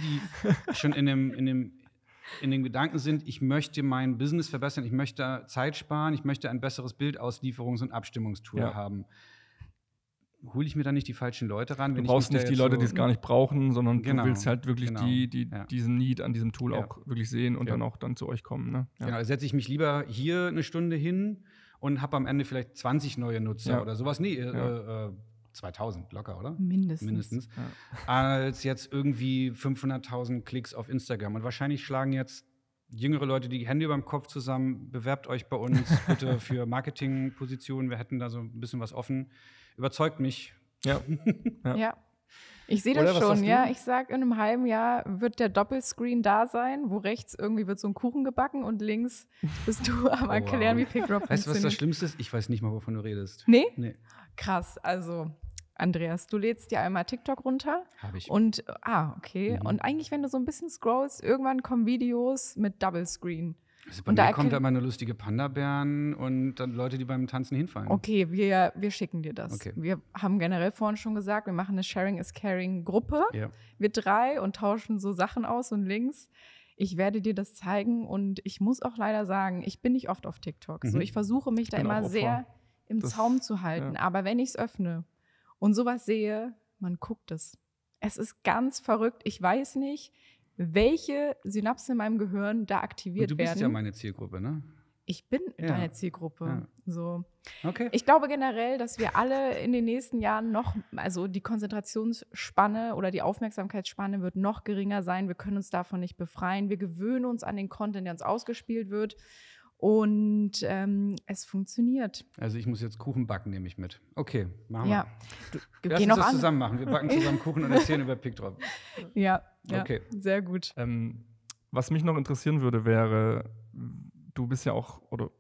schon in den Gedanken sind, ich möchte mein Business verbessern, ich möchte Zeit sparen, ich möchte ein besseres Bildauslieferungs- und Abstimmungstool haben. Hole ich mir dann nicht die falschen Leute ran? Du brauchst nicht die Leute, die es gar nicht brauchen, sondern du willst halt wirklich die diesen Need an diesem Tool auch wirklich sehen und dann zu euch kommen. Ne? Ja. Genau, da setze ich mich lieber hier eine Stunde hin und habe am Ende vielleicht 20 neue Nutzer oder sowas. Nee, 2000 locker, oder? Mindestens. Ja. Als jetzt irgendwie 500.000 Klicks auf Instagram. Und wahrscheinlich schlagen jetzt jüngere Leute die Hände über dem Kopf zusammen. Bewerbt euch bei uns bitte für Marketingpositionen. Wir hätten da so ein bisschen was offen. Überzeugt mich. Ja. Ich sehe das schon, ja. Ich sag, in einem halben Jahr wird der Doppelscreen da sein, wo rechts irgendwie wird so ein Kuchen gebacken und links bist du am erklären, wie PickDrop funktioniert. Weißt du, was das Schlimmste ist? Ich weiß nicht mal, wovon du redest. Nee? Krass, also Andreas, du lädst dir einmal TikTok runter. Hab ich. Und, okay. Und eigentlich, wenn du so ein bisschen scrollst, irgendwann kommen Videos mit Double Screen. Also bei mir kommt da immer eine lustige Panda-Bären und dann Leute, die beim Tanzen hinfallen. Okay, wir schicken dir das. Okay. Wir haben generell vorhin schon gesagt, wir machen eine Sharing is Caring-Gruppe. Ja. Wir 3 und tauschen so Sachen aus und Links. Ich werde dir das zeigen und ich muss auch leider sagen, ich bin nicht oft auf TikTok. So, ich versuche mich da immer sehr im Zaum zu halten. Aber wenn ich es öffne und sowas sehe, man guckt es. Es ist ganz verrückt. Ich weiß nicht, welche Synapsen in meinem Gehirn da aktiviert werden. Du bist ja meine Zielgruppe, ne? Ich bin deine Zielgruppe. Ja. So. Okay. Ich glaube generell, dass wir alle in den nächsten Jahren also die Konzentrationsspanne oder die Aufmerksamkeitsspanne wird noch geringer sein. Wir können uns davon nicht befreien. Wir gewöhnen uns an den Content, der uns ausgespielt wird. Und es funktioniert. Also ich muss jetzt Kuchen backen, nehme ich mit. Okay, machen wir. Ja. Lass uns das zusammen machen. Wir backen zusammen Kuchen und erzählen über PickDrop. Ja, okay. Sehr gut. Was mich noch interessieren würde, wäre, du bist ja auch, oder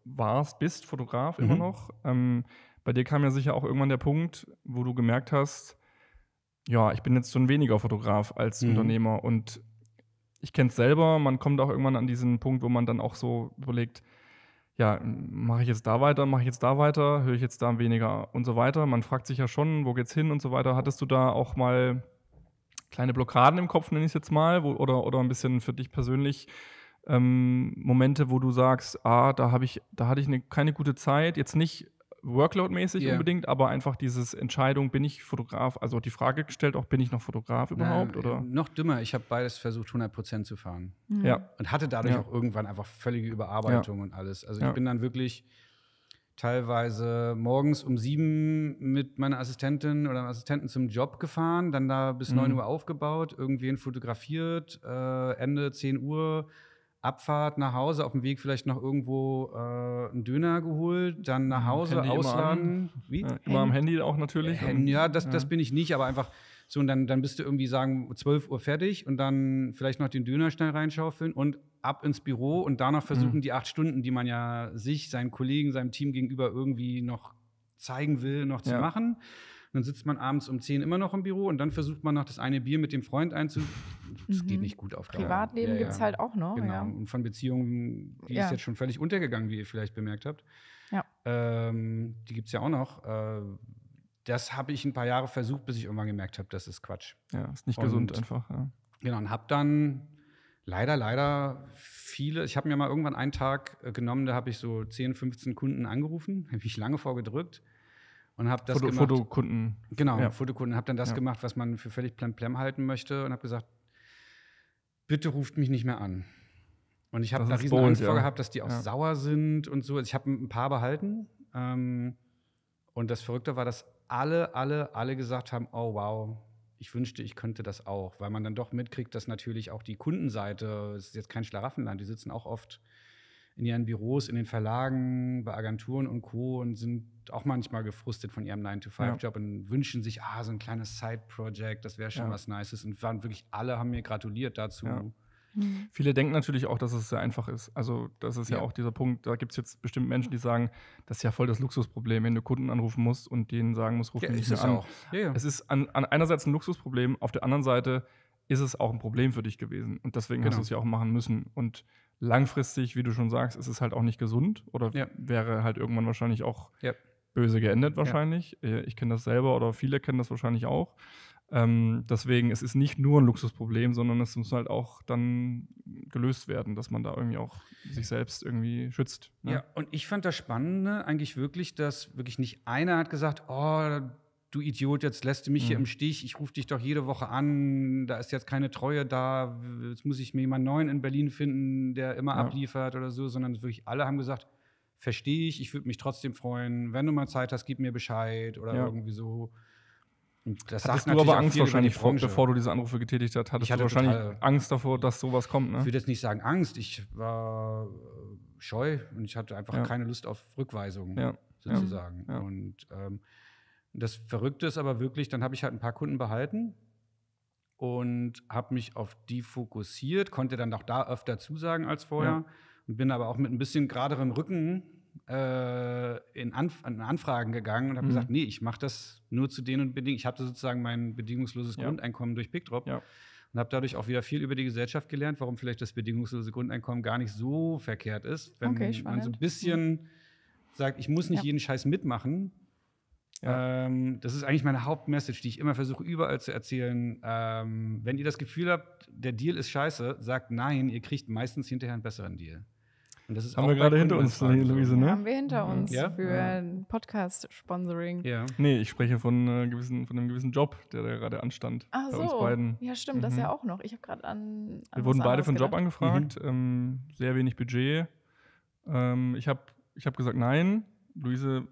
bist Fotograf immer noch. Bei dir kam ja sicher auch irgendwann der Punkt, wo du gemerkt hast, ja, ich bin jetzt schon weniger Fotograf als Unternehmer. Und ich kenne es selber, man kommt auch irgendwann an diesen Punkt, wo man dann auch so überlegt, ja, mache ich jetzt da weiter, höre ich jetzt da weniger und so weiter. Man fragt sich ja schon, wo geht's hin und so weiter. Hattest du da auch mal kleine Blockaden im Kopf, nenne ich es jetzt mal, oder ein bisschen für dich persönlich Momente, wo du sagst, da hatte ich keine gute Zeit, jetzt nicht Workload-mäßig unbedingt, aber einfach diese Entscheidung, bin ich Fotograf, also die Frage gestellt, auch bin ich noch Fotograf überhaupt? Oder? Noch dümmer, ich habe beides versucht, 100% zu fahren. Ja. Und hatte dadurch auch irgendwann einfach völlige Überarbeitung und alles. Also ich bin dann wirklich teilweise morgens um 7 mit meiner Assistentin oder Assistenten zum Job gefahren, dann da bis 9 Uhr aufgebaut, irgendwen fotografiert, Ende 10 Uhr, Abfahrt nach Hause, auf dem Weg vielleicht noch irgendwo einen Döner geholt, dann nach Hause, Handy ausladen. Immer am Handy auch natürlich. Das bin ich nicht, aber einfach So, und dann bist du irgendwie, sagen 12 Uhr fertig und dann vielleicht noch den Döner schnell reinschaufeln und ab ins Büro und danach versuchen die 8 Stunden, die man ja sich, seinen Kollegen, seinem Team gegenüber irgendwie noch zeigen will, noch zu machen. Und dann sitzt man abends um 10 immer noch im Büro und dann versucht man noch das eine Bier mit dem Freund Das geht nicht gut auf Dauer. Privatleben gibt es halt auch noch. Genau. Ja. Und von Beziehungen, die ist jetzt schon völlig untergegangen, wie ihr vielleicht bemerkt habt. Ja. Die gibt es ja auch noch. Das habe ich ein paar Jahre versucht, bis ich irgendwann gemerkt habe, das ist Quatsch. Ja, ist nicht gesund einfach. Ja. Genau, und habe dann leider viele, ich habe mir mal irgendwann einen Tag genommen, da habe ich so 10, 15 Kunden angerufen, habe ich lange vorgedrückt und habe das gemacht. Fotokunden. Genau, Fotokunden. Habe dann das gemacht, was man für völlig plemplem halten möchte und habe gesagt, bitte ruft mich nicht mehr an. Und ich habe da riesen Angst vor gehabt, dass die auch sauer sind und so. Also ich habe ein paar behalten. Und das Verrückte war, dass alle gesagt haben, oh wow, ich wünschte, ich könnte das auch. Weil man dann doch mitkriegt, dass natürlich auch die Kundenseite, es ist jetzt kein Schlaraffenland, die sitzen auch oft in ihren Büros, in den Verlagen, bei Agenturen und Co. und sind auch manchmal gefrustet von ihrem 9-to-5-Job und wünschen sich, so ein kleines Side-Project, das wäre schon was Nices. Und waren wirklich alle haben mir gratuliert dazu. Ja. Viele denken natürlich auch, dass es sehr einfach ist. Also das ist ja auch dieser Punkt, da gibt es jetzt bestimmt Menschen, die sagen, das ist ja voll das Luxusproblem, wenn du Kunden anrufen musst und denen sagen musst, ruf mich nicht mehr an. Auch. Ja. Es ist an einerseits ein Luxusproblem, auf der anderen Seite ist es auch ein Problem für dich gewesen. Und deswegen hast du es ja auch machen müssen. Und langfristig, wie du schon sagst, ist es halt auch nicht gesund oder wäre halt irgendwann wahrscheinlich auch böse geendet wahrscheinlich. Ich kenne das selber oder viele kennen das wahrscheinlich auch. Deswegen, es ist nicht nur ein Luxusproblem, sondern es muss halt auch dann gelöst werden, dass man da irgendwie auch sich selbst irgendwie schützt. Ne? Ja, und ich fand das Spannende eigentlich wirklich, dass wirklich nicht einer hat gesagt, oh, du Idiot, jetzt lässt du mich hier im Stich, ich rufe dich doch jede Woche an, da ist jetzt keine Treue da, jetzt muss ich mir jemanden neuen in Berlin finden, der immer abliefert oder so, sondern wirklich alle haben gesagt, verstehe ich würde mich trotzdem freuen, wenn du mal Zeit hast, gib mir Bescheid oder irgendwie so. Und das hattest du aber Angst wahrscheinlich, bevor du diese Anrufe getätigt hast, hattest du wahrscheinlich Angst davor, dass sowas kommt, ne? Ich würde jetzt nicht sagen Angst, ich war scheu und ich hatte einfach keine Lust auf Rückweisung, sozusagen. Ja. Und das Verrückte ist aber wirklich, dann habe ich halt ein paar Kunden behalten und habe mich auf die fokussiert, konnte dann auch da öfter zusagen als vorher und bin aber auch mit ein bisschen geraderem Rücken in Anfragen gegangen und habe gesagt, nee, ich mache das nur zu denen und Bedingungen. Ich hatte sozusagen mein bedingungsloses Grundeinkommen durch PickDrop und habe dadurch auch wieder viel über die Gesellschaft gelernt, warum vielleicht das bedingungslose Grundeinkommen gar nicht so verkehrt ist. Wenn man so ein bisschen sagt, ich muss nicht jeden Scheiß mitmachen. Das ist eigentlich meine Hauptmessage, die ich immer versuche, überall zu erzählen. Wenn ihr das Gefühl habt, der Deal ist scheiße, sagt nein, ihr kriegt meistens hinterher einen besseren Deal. Und das ist haben wir gerade hinter uns, Luise, ne? Haben wir hinter uns für ein Podcast-Sponsoring. Ja. Nee, ich spreche von einem gewissen Job, der da gerade anstand. Ach so, uns beiden. Ja stimmt, das ja auch noch. Ich habe gerade an wir wurden beide für einen Job angefragt, sehr wenig Budget. Ich hab gesagt nein. Luise,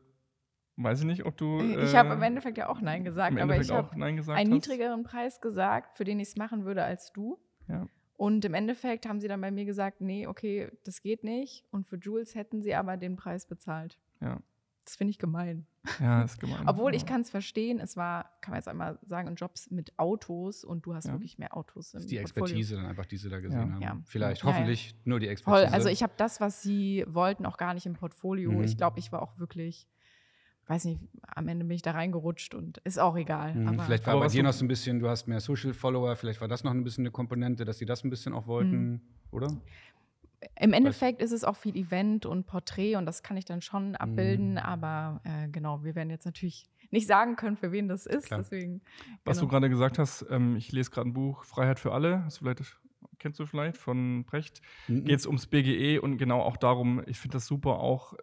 weiß ich nicht, ob du ich habe im Endeffekt ja auch Nein gesagt, aber ich habe einen niedrigeren Preis gesagt, für den ich es machen würde als du. Ja. Und im Endeffekt haben sie dann bei mir gesagt, nee, okay, das geht nicht. Und für Jules hätten sie aber den Preis bezahlt. Ja. Das finde ich gemein. Ja, ist gemein. Obwohl ich kann es verstehen, es war, kann man jetzt einmal sagen, in Jobs mit Autos und du hast wirklich mehr Autos im Portfolio. Das ist die Expertise dann einfach, die sie da gesehen haben. Ja. Vielleicht, hoffentlich nur die Expertise. Voll, also ich habe das, was sie wollten, auch gar nicht im Portfolio. Ich glaube, ich war auch wirklich, weiß nicht, am Ende bin ich da reingerutscht und ist auch egal. Aber vielleicht war bei dir noch so ein bisschen, du hast mehr Social-Follower, vielleicht war das noch ein bisschen eine Komponente, dass sie das ein bisschen auch wollten, oder? Im Endeffekt ist es auch viel Event und Porträt und das kann ich dann schon abbilden, aber genau, wir werden jetzt natürlich nicht sagen können, für wen das ist. Deswegen, was du gerade gesagt hast, ich lese gerade ein Buch, Freiheit für alle, kennst du vielleicht, von Brecht, geht es ums BGE und genau auch darum, ich finde das super, auch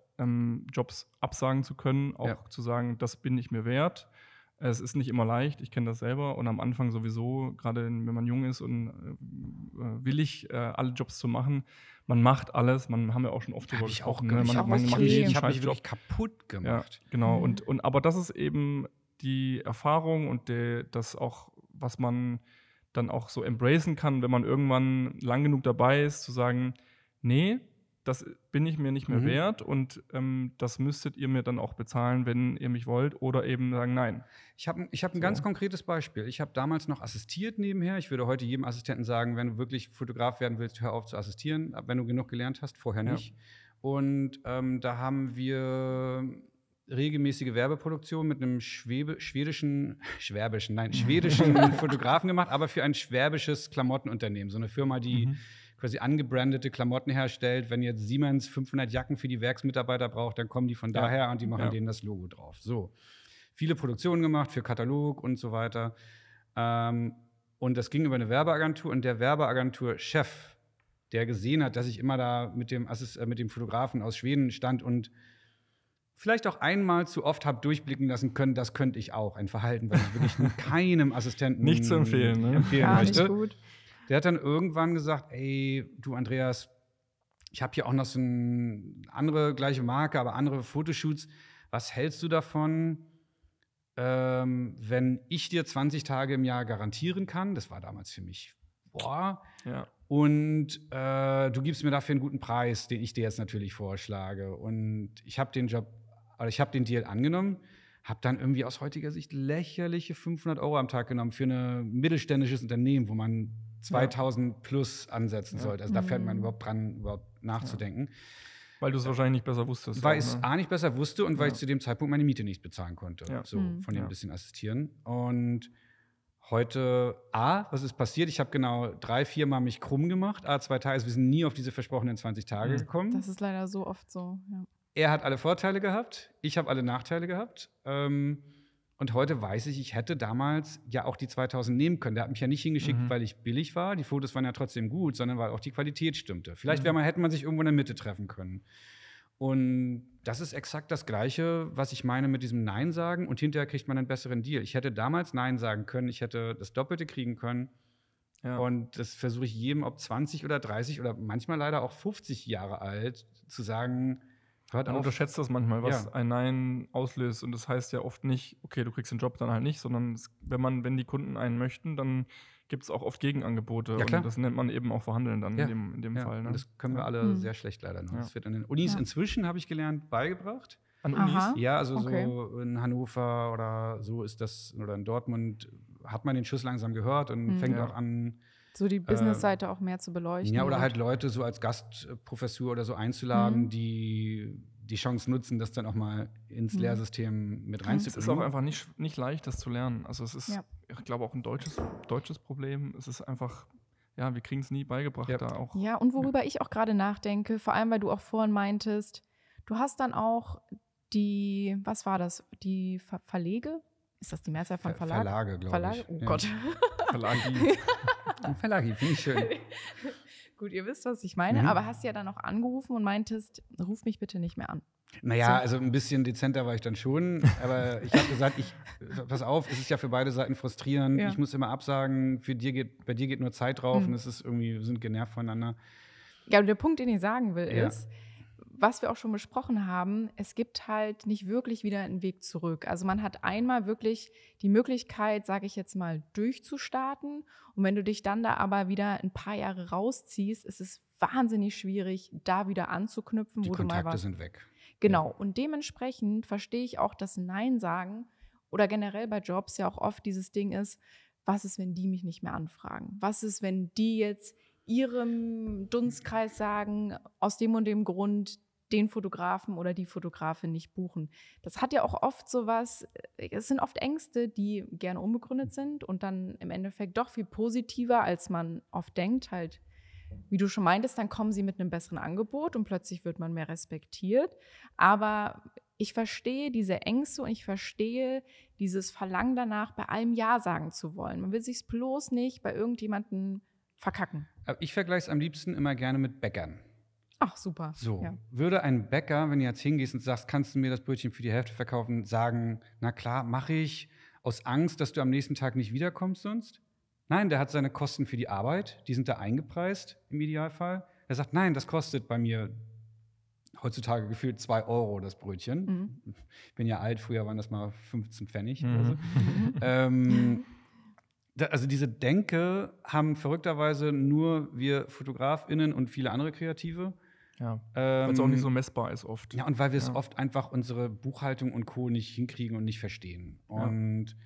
Jobs absagen zu können, auch zu sagen, das bin ich mir wert. Es ist nicht immer leicht, ich kenne das selber und am Anfang sowieso, gerade wenn man jung ist und willig, alle Jobs zu machen, man macht alles, haben wir auch schon oft drüber gesprochen. Ich habe mich wirklich kaputt gemacht. Ja, genau, aber das ist eben die Erfahrung und das auch, was man dann auch so embracen kann, wenn man irgendwann lang genug dabei ist, zu sagen, nee, das bin ich mir nicht mehr wert und das müsstet ihr mir dann auch bezahlen, wenn ihr mich wollt, oder eben sagen, nein. Ich hab ein ganz konkretes Beispiel. Ich habe damals noch assistiert nebenher. Ich würde heute jedem Assistenten sagen, wenn du wirklich Fotograf werden willst, hör auf zu assistieren, wenn du genug gelernt hast, vorher nicht. Und da haben wir regelmäßige Werbeproduktion mit einem schwedischen Fotografen gemacht, aber für ein schwäbisches Klamottenunternehmen. So eine Firma, die quasi angebrandete Klamotten herstellt. Wenn jetzt Siemens 500 Jacken für die Werksmitarbeiter braucht, dann kommen die von daher und die machen denen das Logo drauf. So. Viele Produktionen gemacht für Katalog und so weiter. Und das ging über eine Werbeagentur. Und der Werbeagentur-Chef, der gesehen hat, dass ich immer da mit dem Fotografen aus Schweden stand und vielleicht auch einmal zu oft habe durchblicken lassen können, das könnte ich auch. Ein Verhalten, was ich wirklich keinem Assistenten nicht zu empfehlen, empfehlen möchte. Nicht gut. Der hat dann irgendwann gesagt, ey, du Andreas, ich habe hier auch noch so eine andere gleiche Marke, aber andere Fotoshoots. Was hältst du davon, wenn ich dir 20 Tage im Jahr garantieren kann? Das war damals für mich, boah. Ja. Und du gibst mir dafür einen guten Preis, den ich dir jetzt natürlich vorschlage. Und ich habe den Deal angenommen, habe dann irgendwie aus heutiger Sicht lächerliche 500 € am Tag genommen für ein mittelständisches Unternehmen, wo man 2000 plus ansetzen sollte. Also da fährt man überhaupt dran, überhaupt nachzudenken. Weil du es wahrscheinlich nicht besser wusstest. Weil ich es nicht besser wusste und weil ich zu dem Zeitpunkt meine Miete nicht bezahlen konnte. Ja. So, von dem ein bisschen assistieren. Und heute, was ist passiert? Ich habe genau 3-4 Mal mich krumm gemacht. 2 Tage, wir sind nie auf diese versprochenen 20 Tage gekommen. Das ist leider so oft so, ja. Er hat alle Vorteile gehabt, ich habe alle Nachteile gehabt. Und heute weiß ich hätte damals ja auch die 2000 nehmen können. Der hat mich ja nicht hingeschickt, weil ich billig war. Die Fotos waren ja trotzdem gut, sondern weil auch die Qualität stimmte. Vielleicht hätte man sich irgendwo in der Mitte treffen können. Und das ist exakt das Gleiche, was ich meine mit diesem Nein sagen. Und hinterher kriegt man einen besseren Deal. Ich hätte damals Nein sagen können. Ich hätte das Doppelte kriegen können. Ja. Und das versuche ich jedem, ob 20 oder 30 oder manchmal leider auch 50 Jahre alt, zu sagen, hört auf. Man unterschätzt das manchmal, was ein Nein auslöst. Und das heißt ja oft nicht, okay, du kriegst den Job dann halt nicht, sondern wenn die Kunden einen möchten, dann gibt es auch oft Gegenangebote. Ja, und das nennt man eben auch Verhandeln dann in dem Fall. Ne? Und das können wir alle sehr schlecht leider noch. Das wird an den Unis inzwischen, habe ich gelernt, beigebracht. An Unis? Ja, also so in Hannover oder so ist das, oder in Dortmund hat man den Schuss langsam gehört und fängt auch an, so die Business-Seite auch mehr zu beleuchten. Ja, oder halt Leute so als Gastprofessur oder so einzuladen, die die Chance nutzen, das dann auch mal ins Lehrsystem mit reinzubringen. Es ist auch einfach nicht leicht, das zu lernen. Also es ist, ich glaube, auch ein deutsches Problem. Es ist einfach, wir kriegen es nie beigebracht. Da auch. Ja, und worüber ich auch gerade nachdenke, vor allem, weil du auch vorhin meintest, du hast dann auch die, was war das, die Verlege? Ist das die Mehrzahl von Verlag? Verlage, glaube ich. Oh Gott. Verlagi, finde ich schön. Gut, ihr wisst, was ich meine, aber hast ja dann auch angerufen und meintest, ruf mich bitte nicht mehr an. Naja, also ein bisschen dezenter war ich dann schon, aber ich habe gesagt, pass auf, es ist ja für beide Seiten frustrierend, ich muss immer absagen, bei dir geht nur Zeit drauf und es ist irgendwie, wir sind genervt voneinander. Ja, und der Punkt, den ich sagen will, ist, was wir auch schon besprochen haben, es gibt halt nicht wirklich wieder einen Weg zurück. Also man hat einmal wirklich die Möglichkeit, sage ich jetzt mal, durchzustarten. Und wenn du dich dann da aber wieder ein paar Jahre rausziehst, ist es wahnsinnig schwierig, da wieder anzuknüpfen, wo du mal warst. Die Kontakte sind weg. Genau. Und dementsprechend verstehe ich auch, dass Nein sagen oder generell bei Jobs ja auch oft dieses Ding ist, was ist, wenn die mich nicht mehr anfragen? Was ist, wenn die jetzt ihrem Dunstkreis sagen, aus dem und dem Grund den Fotografen oder die Fotografin nicht buchen. Das hat ja auch oft sowas, es sind oft Ängste, die gerne unbegründet sind und dann im Endeffekt doch viel positiver, als man oft denkt. Halt, wie du schon meintest, dann kommen sie mit einem besseren Angebot und plötzlich wird man mehr respektiert. Aber ich verstehe diese Ängste und ich verstehe dieses Verlangen danach, bei allem Ja sagen zu wollen. Man will sich's bloß nicht bei irgendjemandem verkacken. Ich vergleiche es am liebsten immer gerne mit Bäckern. Ach, super. So, würde ein Bäcker, wenn du jetzt hingehst und sagst, kannst du mir das Brötchen für die Hälfte verkaufen, sagen, na klar, mache ich, aus Angst, dass du am nächsten Tag nicht wiederkommst sonst? Nein, der hat seine Kosten für die Arbeit, die sind da eingepreist im Idealfall. Er sagt, nein, das kostet bei mir heutzutage gefühlt 2 € das Brötchen. Ich bin ja alt, früher waren das mal 15 Pfennig oder so. Also diese Denke haben verrückterweise nur wir FotografInnen und viele andere Kreative. Ja, weil es auch nicht so messbar ist oft. Ja, und weil wir es oft einfach unsere Buchhaltung und Co. nicht hinkriegen und nicht verstehen. Und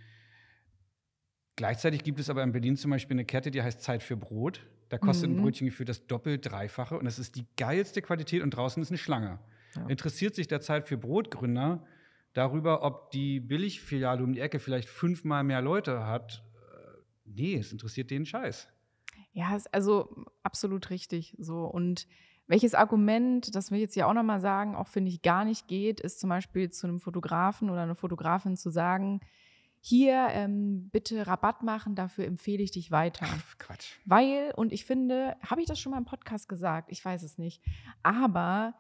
gleichzeitig gibt es aber in Berlin zum Beispiel eine Kette, die heißt Zeit für Brot. Da kostet ein Brötchen gefühlt das Doppelt-Dreifache. Und das ist die geilste Qualität und draußen ist eine Schlange. Ja. Interessiert sich der Zeit für Brot-Gründer darüber, ob die Billigfiliale um die Ecke vielleicht 5-mal mehr Leute hat? Nee, es interessiert den Scheiß. Ja, ist also absolut richtig so. Und welches Argument, das will ich jetzt ja auch nochmal sagen, auch finde ich gar nicht geht, ist zum Beispiel zu einem Fotografen oder einer Fotografin zu sagen, hier, bitte Rabatt machen, dafür empfehle ich dich weiter. Ach, Quatsch. Weil, und ich finde, habe ich das schon mal im Podcast gesagt? Ich weiß es nicht. Aber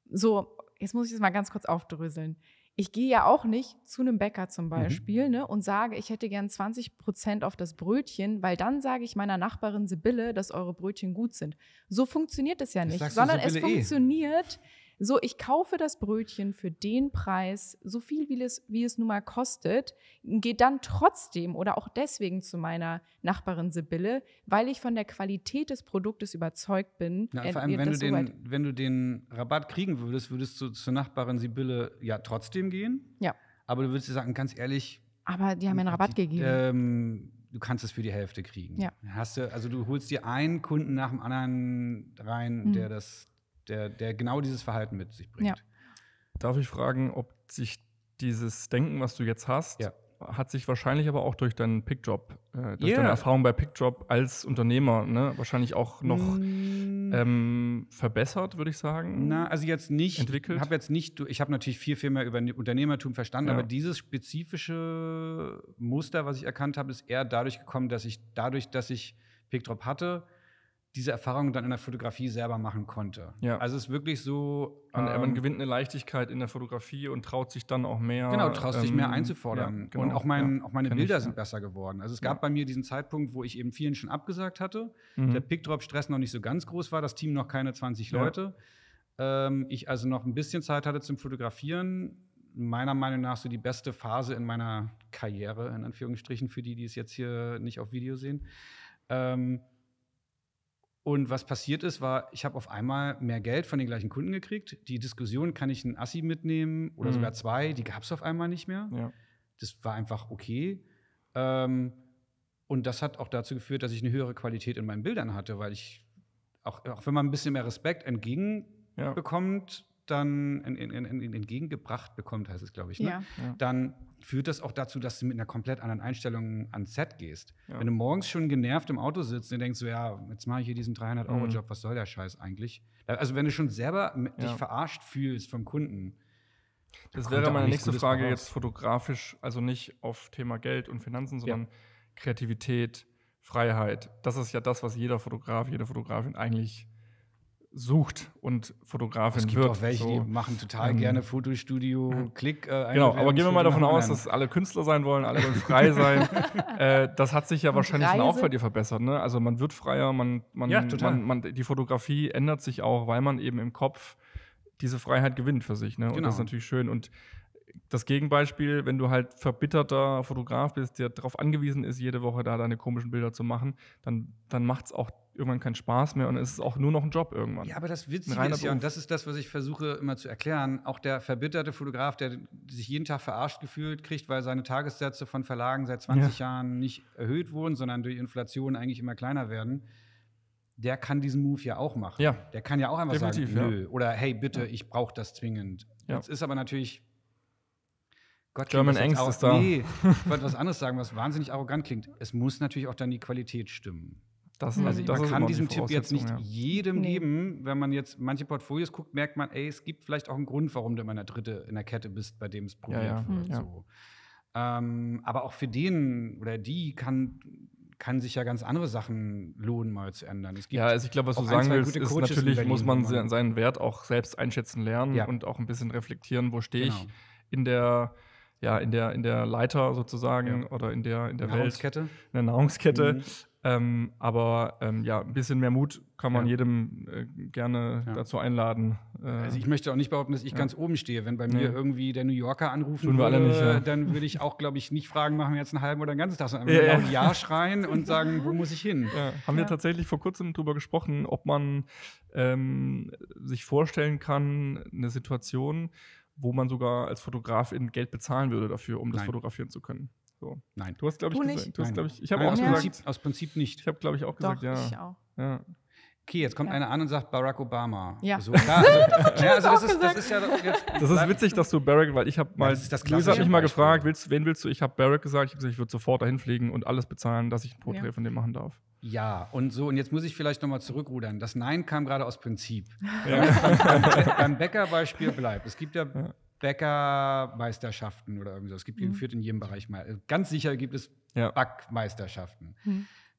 so, jetzt muss ich das mal ganz kurz aufdröseln. Ich gehe ja auch nicht zu einem Bäcker zum Beispiel und sage, ich hätte gern 20% auf das Brötchen, weil dann sage ich meiner Nachbarin Sibylle, dass eure Brötchen gut sind. So funktioniert es ja nicht, sondern es funktioniert so, ich kaufe das Brötchen für den Preis, so viel wie es nun mal kostet, gehe dann trotzdem oder auch deswegen zu meiner Nachbarin Sibylle, weil ich von der Qualität des Produktes überzeugt bin. Ja, vor allem, wenn du den Rabatt kriegen würdest du zur Nachbarin Sibylle ja trotzdem gehen. Ja. Aber du würdest dir sagen, ganz ehrlich. Aber die haben mir einen Rabatt gegeben. Du kannst es für die Hälfte kriegen. Ja. Du holst dir einen Kunden nach dem anderen rein, der genau dieses Verhalten mit sich bringt. Ja. Darf ich fragen, ob sich dieses Denken, was du jetzt hast, hat sich wahrscheinlich aber auch durch deinen Pickjob, durch deine Erfahrung bei Pickjob als Unternehmer, ne, wahrscheinlich auch noch verbessert, würde ich sagen? Na, also jetzt nicht. Entwickelt? Ich habe natürlich viel mehr über Unternehmertum verstanden, aber dieses spezifische Muster, was ich erkannt habe, ist eher dadurch gekommen, dass ich Pickjob hatte, diese Erfahrung dann in der Fotografie selber machen konnte. Ja. Also es ist wirklich so. Man gewinnt eine Leichtigkeit in der Fotografie und traut sich dann auch mehr. Genau, traust dich mehr einzufordern. Ja, genau. Und auch meine Bilder sind besser geworden. Also es gab bei mir diesen Zeitpunkt, wo ich eben vielen schon abgesagt hatte. Der Pickdrop-Stress noch nicht so ganz groß war, das Team noch keine 20 Leute. Ich also noch ein bisschen Zeit hatte zum Fotografieren. Meiner Meinung nach so die beste Phase in meiner Karriere, in Anführungsstrichen, für die es jetzt hier nicht auf Video sehen. Und was passiert ist, ich habe auf einmal mehr Geld von den gleichen Kunden gekriegt. Die Diskussion, kann ich einen Assi mitnehmen oder sogar 2, die gab es auf einmal nicht mehr. Ja. Das war einfach okay. Und das hat auch dazu geführt, dass ich eine höhere Qualität in meinen Bildern hatte, weil ich, auch wenn man ein bisschen mehr Respekt entgegenbekommt, dann entgegengebracht bekommt, heißt es, glaube ich, ne? Dann führt das auch dazu, dass du mit einer komplett anderen Einstellung ans Set gehst. Ja. Wenn du morgens schon genervt im Auto sitzt und denkst so, ja, jetzt mache ich hier diesen 300-Euro-Job, was soll der Scheiß eigentlich? Also wenn du schon selber dich verarscht fühlst vom Kunden. Das wäre meine nächste Frage jetzt fotografisch, also nicht auf Thema Geld und Finanzen, sondern Kreativität, Freiheit. Das ist ja das, was jeder Fotograf, jede Fotografin eigentlich sucht und Fotografin wird. Es gibt auch welche, die machen total gerne Fotostudio, Klick. Genau, aber gehen wir mal davon aus, dass alle Künstler sein wollen, alle wollen frei sein. Das hat sich ja wahrscheinlich auch bei dir verbessert, ne? Also man wird freier, die Fotografie ändert sich auch, weil man eben im Kopf diese Freiheit gewinnt für sich, ne? Und das ist natürlich schön. Und das Gegenbeispiel, wenn du halt verbitterter Fotograf bist, der darauf angewiesen ist, jede Woche da deine komischen Bilder zu machen, dann macht es auch irgendwann keinen Spaß mehr und es ist auch nur noch ein Job irgendwann. Ja, aber das Witzige ist ja, und das ist das, was ich versuche immer zu erklären, auch der verbitterte Fotograf, der sich jeden Tag verarscht gefühlt kriegt, weil seine Tagessätze von Verlagen seit 20 Jahren nicht erhöht wurden, sondern durch Inflation eigentlich immer kleiner werden, der kann diesen Move ja auch machen. Ja. Der kann ja auch einfach sagen, nö, oder hey, bitte, ich brauche das zwingend. Ja. Jetzt ist aber natürlich German Angst ist da. Nee, ich wollte was anderes sagen, was wahnsinnig arrogant klingt. Es muss natürlich auch dann die Qualität stimmen. Man kann diesen Tipp jetzt nicht jedem geben. Wenn man jetzt manche Portfolios guckt, merkt man, es gibt vielleicht auch einen Grund, warum du immer in der Kette bist, bei dem es probiert wird. Ja. So. Aber auch für den oder die kann sich ja ganz andere Sachen lohnen, mal zu ändern. Es gibt also ich glaube, was du sagen willst, ist natürlich, muss man seinen Wert auch selbst einschätzen lernen und auch ein bisschen reflektieren, wo stehe ich in der Leiter sozusagen oder in der Nahrungskette. In der Nahrungskette. Aber ein bisschen mehr Mut kann man jedem gerne dazu einladen, Also ich möchte auch nicht behaupten, dass ich ganz oben stehe. Wenn bei mir irgendwie der New Yorker anrufen würde, alle nicht, dann würde ich auch, glaube ich, nicht fragen, machen wir jetzt einen halben oder einen ganzen Tag, sondern einfach Ja schreien und sagen, wo muss ich hin? Ja. Haben wir tatsächlich vor kurzem drüber gesprochen, ob man sich vorstellen kann, eine Situation, wo man sogar als Fotografin Geld bezahlen würde dafür, um das fotografieren zu können. So. Nein. Du hast, glaube ich, gesagt. Ich habe auch gesagt. Aus Prinzip nicht. Ich habe, glaube ich, auch gesagt, Doch, ich auch. Ja. Okay, jetzt kommt einer an und sagt Barack Obama. Ja. So, klar, das ist ja jetzt. Das ist witzig, dass du Barack, weil ich habe mal. Luisa hat mich mal gefragt, wen willst du? Ich habe Barack gesagt. Ich habe gesagt, ich würde sofort dahin fliegen und alles bezahlen, dass ich ein Porträt von dem machen darf. Ja, und jetzt muss ich vielleicht nochmal zurückrudern. Das Nein kam gerade aus Prinzip. Beim Bäckerbeispiel bleibt. Es gibt ja Bäckermeisterschaften oder irgendwas. Es gibt geführt in jedem Bereich mal. Ganz sicher gibt es Backmeisterschaften.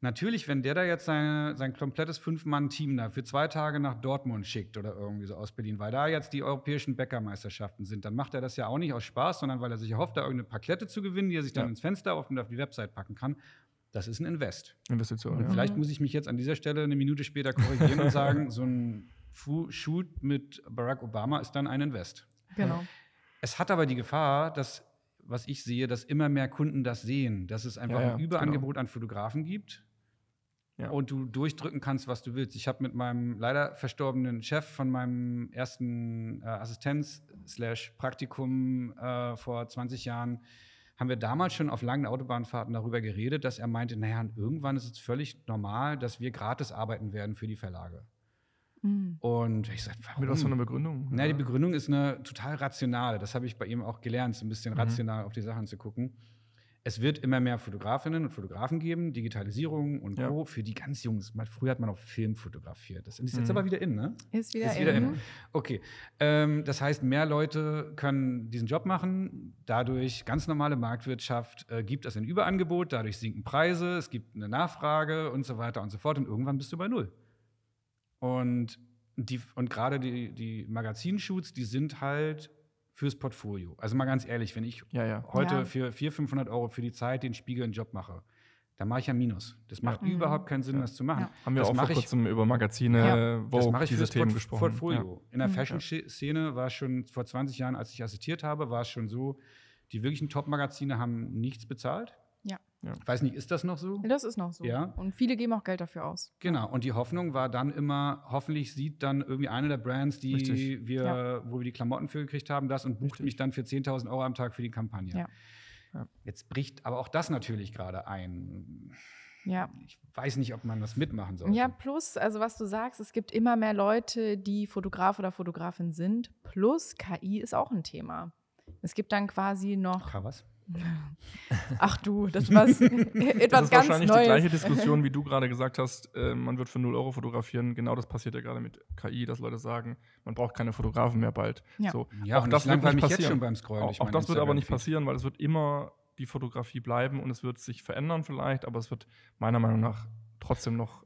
Natürlich, wenn der da jetzt sein komplettes 5-Mann-Team da für 2 Tage nach Dortmund schickt oder irgendwie so aus Berlin, weil da jetzt die europäischen Bäckermeisterschaften sind, dann macht er das ja auch nicht aus Spaß, sondern weil er sich erhofft, da irgendeine Parklette zu gewinnen, die er sich dann ins Fenster auf die Website packen kann. Das ist ein Investition. Und vielleicht muss ich mich jetzt an dieser Stelle eine Minute später korrigieren und sagen, so ein Shoot mit Barack Obama ist dann ein Invest. Genau. Es hat aber die Gefahr, dass, was ich sehe, dass immer mehr Kunden das sehen, dass es einfach ein Überangebot an Fotografen gibt. Ja. Und du durchdrücken kannst, was du willst. Ich habe mit meinem leider verstorbenen Chef von meinem ersten Assistenz/Praktikum vor 20 Jahren, haben wir damals schon auf langen Autobahnfahrten darüber geredet, dass er meinte, naja, irgendwann ist es völlig normal, dass wir gratis arbeiten werden für die Verlage. Und ich sagte, warum? Mit was für einer Begründung? Na, die Begründung ist eine total rationale. Das habe ich bei ihm auch gelernt, so ein bisschen rational auf die Sachen zu gucken. Es wird immer mehr Fotografinnen und Fotografen geben, Digitalisierung und Co. Für die ganz Jungs. Früher hat man auch Film fotografiert. Das ist jetzt aber wieder in, ne? Ist wieder in. Okay. Das heißt, mehr Leute können diesen Job machen. Dadurch ganz normale Marktwirtschaft gibt es ein Überangebot. Dadurch sinken Preise, es gibt eine Nachfrage und so weiter und so fort. Und irgendwann bist du bei Null. Und gerade die Magazinshoots, die sind halt fürs Portfolio. Also mal ganz ehrlich, wenn ich heute für 400-500 Euro für die Zeit den Spiegel einen Job mache, dann mache ich ja Minus. Das macht überhaupt keinen Sinn, das zu machen. Haben wir auch vor kurzem über Magazine, Vogue, diese Themen gesprochen. Portfolio. In der Fashion-Szene war es schon vor 20 Jahren, als ich assistiert habe, war es schon so, die wirklichen Top-Magazine haben nichts bezahlt. Ja. Ich weiß nicht, ist das noch so? Das ist noch so. Ja. Und viele geben auch Geld dafür aus. Genau. Und die Hoffnung war dann immer, hoffentlich sieht dann irgendwie eine der Brands, wo wir die Klamotten für gekriegt haben, das und bucht mich dann für 10.000 Euro am Tag für die Kampagne. Ja. Jetzt bricht aber auch das natürlich gerade ein. Ja. Ich weiß nicht, ob man das mitmachen sollte. Ja, plus, also was du sagst, es gibt immer mehr Leute, die Fotograf oder Fotografin sind. Plus, KI ist auch ein Thema. Es gibt dann quasi noch. Was? Ach du, das war etwas ganz Neues. Das ist wahrscheinlich die gleiche Diskussion, wie du gerade gesagt hast, man wird für 0 Euro fotografieren. Genau das passiert ja gerade mit KI, dass Leute sagen, man braucht keine Fotografen mehr bald. Ja. So. Ja, auch das wird nicht passieren. Jetzt schon beim Scrollen. Auch das wird aber nicht passieren, weil es wird immer die Fotografie bleiben und es wird sich verändern vielleicht, aber es wird meiner Meinung nach trotzdem noch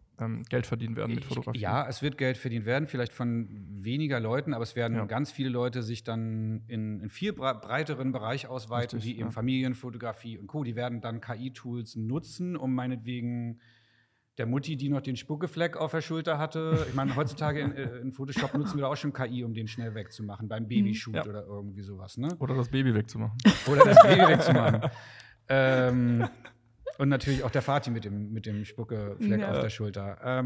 Geld verdient werden mit Fotografie. Ja, es wird Geld verdient werden, vielleicht von weniger Leuten, aber es werden ganz viele Leute sich dann in einen viel breiteren Bereich ausweiten, wie eben Familienfotografie und Co. Die werden dann KI-Tools nutzen, um meinetwegen der Mutti, die noch den Spuckefleck auf der Schulter hatte. Ich meine, heutzutage in Photoshop nutzen wir da auch schon KI, um den schnell wegzumachen, beim Babyshoot oder irgendwie sowas. Ne? Oder das Baby wegzumachen. Und natürlich auch der Vati mit dem Spuckefleck auf der Schulter.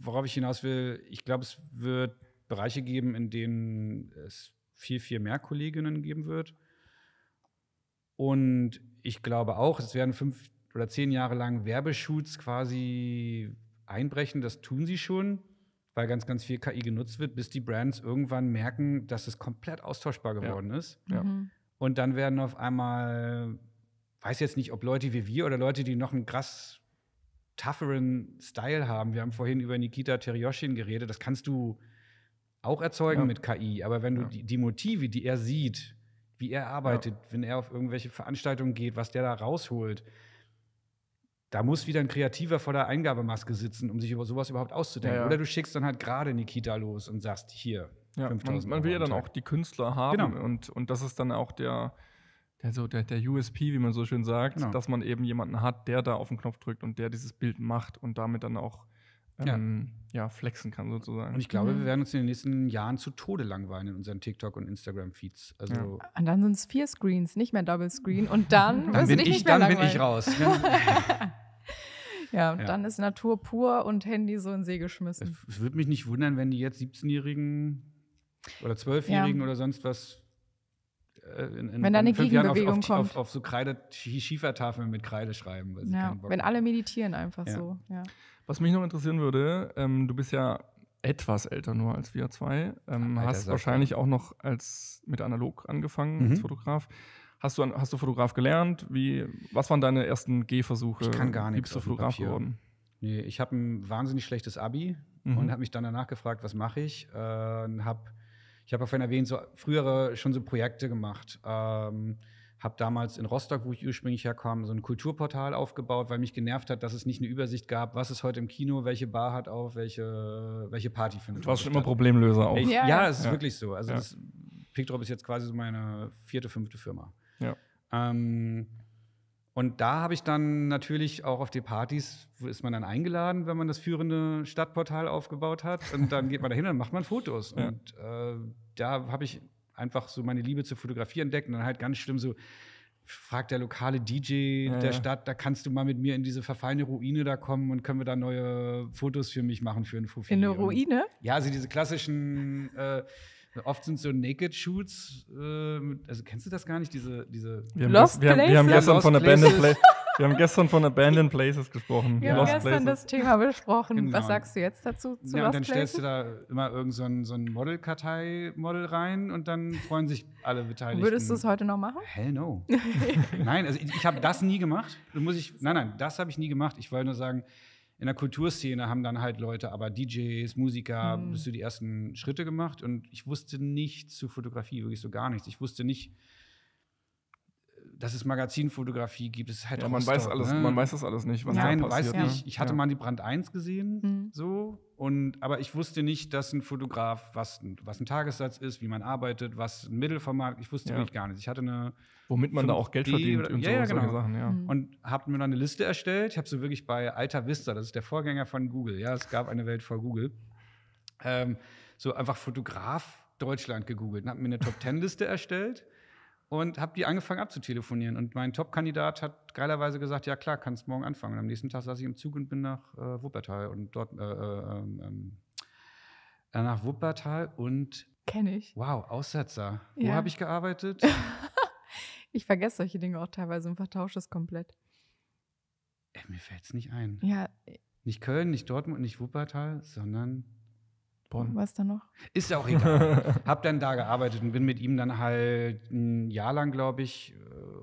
Worauf ich hinaus will, ich glaube, es wird Bereiche geben, in denen es viel, viel mehr Kolleginnen geben wird. Und ich glaube auch, es werden 5 oder 10 Jahre lang Werbeshoots quasi einbrechen. Das tun sie schon, weil ganz, ganz viel KI genutzt wird, bis die Brands irgendwann merken, dass es komplett austauschbar geworden ist. Ja. Und dann werden auf einmal, weiß jetzt nicht, ob Leute wie wir oder Leute, die noch einen krass tougheren Style haben. Wir haben vorhin über Nikita Terjoshin geredet. Das kannst du auch erzeugen mit KI. Aber wenn du die Motive, die er sieht, wie er arbeitet, wenn er auf irgendwelche Veranstaltungen geht, was der da rausholt, da muss wieder ein Kreativer vor der Eingabemaske sitzen, um sich über sowas überhaupt auszudenken. Oder du schickst dann halt gerade Nikita los und sagst, hier, 5.000 man will ja dann auch die Künstler haben. Genau. Und das ist dann auch der USP, wie man so schön sagt, dass man eben jemanden hat, der da auf den Knopf drückt und der dieses Bild macht und damit dann auch flexen kann sozusagen. Und ich glaube, wir werden uns in den nächsten Jahren zu Tode langweilen in unseren TikTok- und Instagram-Feeds. Also Und dann sind es 4 Screens, nicht mehr Double Screen. Und dann bin ich raus. Und dann ist Natur pur und Handy so in den See geschmissen. Es würde mich nicht wundern, wenn die jetzt 17-Jährigen oder 12-Jährigen oder sonst was wenn da eine Gegenbewegung kommt. Auf so Schiefertafeln mit Kreide schreiben. Weil sie keinen Bock wenn haben. alle meditieren einfach so. Ja. Was mich noch interessieren würde, du bist ja etwas älter nur als wir zwei, hast wahrscheinlich auch noch mit analog angefangen als Fotograf. Hast du Fotograf gelernt? Was waren deine ersten Gehversuche? Ich kann gar nichts. Bist du Fotograf geworden? Nee, ich habe ein wahnsinnig schlechtes Abi und habe mich dann danach gefragt, was mache ich? Ich habe ja vorhin erwähnt, so frühere schon so Projekte gemacht. Habe damals in Rostock, wo ich ursprünglich herkam, so ein Kulturportal aufgebaut, weil mich genervt hat, dass es nicht eine Übersicht gab, was ist heute im Kino, welche Bar hat auf, welche Party findet. Du warst schon immer Problemlöser auch. Ja, es ist wirklich so. Also PicDrop ist jetzt quasi so meine 4., 5. Firma. Ja. Und da habe ich dann natürlich auch auf die Partys, wo ist man dann eingeladen, wenn man das führende Stadtportal aufgebaut hat. Und dann geht man da hin und macht man Fotos. Und da habe ich einfach so meine Liebe zur Fotografie entdeckt. Und dann halt ganz schlimm so, fragt der lokale DJ der Stadt, da kannst du mal mit mir in diese verfallene Ruine da kommen und können wir da neue Fotos für mich machen für ein Fofi. In eine Ruine? Ja, also diese klassischen oft sind so Naked-Shoots, also kennst du das gar nicht, diese Wir haben gestern von Abandoned Places gesprochen. Wir haben gestern das Thema besprochen. Genau. Was sagst du jetzt dazu? Und dann stellst du da immer irgend so ein Model-Kartei-Model rein und dann freuen sich alle Beteiligten. Würdest du es heute noch machen? Hell no. Nein, also ich habe das nie gemacht. Nein, das habe ich nie gemacht. Ich wollte nur sagen, in der Kulturszene haben dann halt Leute, aber DJs, Musiker, bist du die ersten Schritte gemacht. Und ich wusste nichts zu Fotografie, wirklich so gar nichts. Ich wusste nicht, dass es Magazinfotografie gibt. Es ist halt man weiß alles, man weiß das alles nicht, was da passiert. Weiß nicht. Ich hatte mal die Brand 1 gesehen, aber ich wusste nicht, dass ein Fotograf, was ein Tagessatz ist, wie man arbeitet, was ein Mittelformat, ich wusste wirklich gar nichts. Ich hatte womit man da auch Geld verdient und genau. solche Sachen, Und habe mir dann eine Liste erstellt. Ich habe so wirklich bei Alta Vista, das ist der Vorgänger von Google, es gab eine Welt vor Google, so einfach Fotograf Deutschland gegoogelt und habe mir eine Top-10-Liste erstellt. Und habe die angefangen abzutelefonieren. Und mein Top-Kandidat hat geilerweise gesagt, ja klar, kannst morgen anfangen. Und am nächsten Tag saß ich im Zug und bin nach Wuppertal. Und dort nach Wuppertal und kenne ich. Wow, Aussetzer. Wo habe ich gearbeitet? Ich vergesse solche Dinge auch teilweise und vertausche es komplett. Mir fällt es nicht ein. Ja. Nicht Köln, nicht Dortmund, nicht Wuppertal, sondern Bonn. Was da noch? Ist ja auch egal. Hab dann da gearbeitet und bin mit ihm dann halt ein Jahr lang, glaube ich,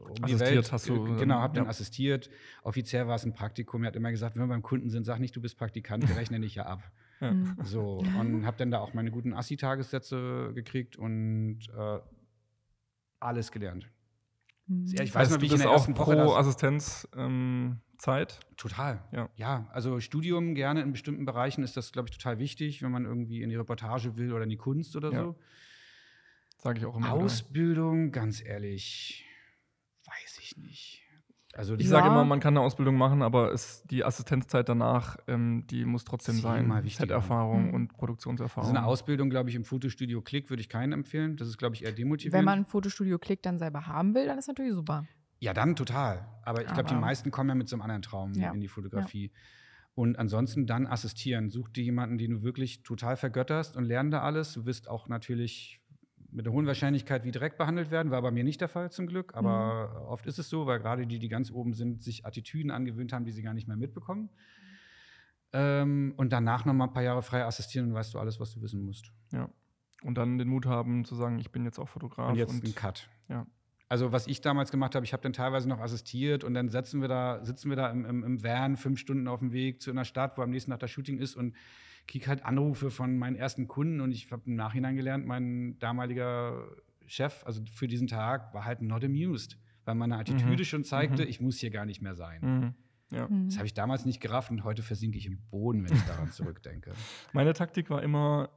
um die Welt. Hast du, genau, hab dann assistiert. Offiziell war es ein Praktikum. Er hat immer gesagt, wenn wir beim Kunden sind, sag nicht, du bist Praktikant, wir rechnen dich ja ab. So, und hab dann da auch meine guten Assi-Tagessätze gekriegt und alles gelernt. Ich weiß noch, wie ich in der ersten Woche pro Assistenzzeit. Total. Ja, also Studium gerne in bestimmten Bereichen ist das, glaube ich, total wichtig, wenn man irgendwie in die Reportage will oder in die Kunst oder so. Sage ich auch immer. Ausbildung, ganz ehrlich, weiß ich nicht. Also ich sage immer, man kann eine Ausbildung machen, aber die Assistenzzeit danach, die muss trotzdem sein. Set-Erfahrung und Produktionserfahrung. Also eine Ausbildung, glaube ich, im Fotostudio Klick würde ich keinen empfehlen. Das ist, glaube ich, eher demotivierend. Wenn man ein Fotostudio Klick dann selber haben will, dann ist natürlich super. Ja, dann total. Aber ich glaube, die meisten kommen ja mit so einem anderen Traum in die Fotografie. Und ansonsten dann assistieren. Such dir jemanden, den du wirklich total vergötterst und lern da alles. Du wirst auch natürlich mit einer hohen Wahrscheinlichkeit wie direkt behandelt werden. War bei mir nicht der Fall zum Glück. Aber oft ist es so, weil gerade die ganz oben sind, sich Attitüden angewöhnt haben, die sie gar nicht mehr mitbekommen. Und danach noch mal ein paar Jahre frei assistieren und weißt du alles, was du wissen musst. Ja. Und dann den Mut haben zu sagen, ich bin jetzt auch Fotograf. Und jetzt ein Cut. Ja. Also was ich damals gemacht habe, ich habe dann teilweise noch assistiert und dann sitzen wir da im Van 5 Stunden auf dem Weg zu einer Stadt, wo am nächsten Tag das Shooting ist und kriege halt Anrufe von meinen ersten Kunden und ich habe im Nachhinein gelernt, mein damaliger Chef, also für diesen Tag, war halt not amused, weil meine Attitüde schon zeigte, ich muss hier gar nicht mehr sein. Ja. Das habe ich damals nicht gerafft und heute versinke ich im Boden, wenn ich daran zurückdenke. Meine Taktik war immer,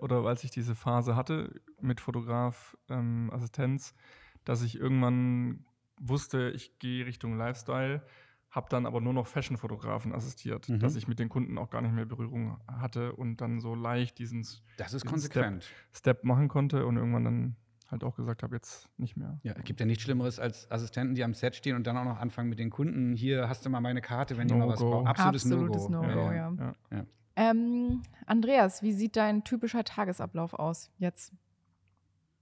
oder als ich diese Phase hatte mit Fotograf, Assistenz, dass ich irgendwann wusste, ich gehe Richtung Lifestyle, habe dann aber nur noch Fashion-Fotografen assistiert, dass ich mit den Kunden auch gar nicht mehr Berührung hatte und dann so leicht diesen Step machen konnte und irgendwann dann halt auch gesagt habe, jetzt nicht mehr. Ja, es gibt ja nichts Schlimmeres als Assistenten, die am Set stehen und dann auch noch anfangen mit den Kunden. Hier hast du mal meine Karte, wenn ihr mal was braucht. Absolutes No-Go, ja. Andreas, wie sieht dein typischer Tagesablauf aus jetzt?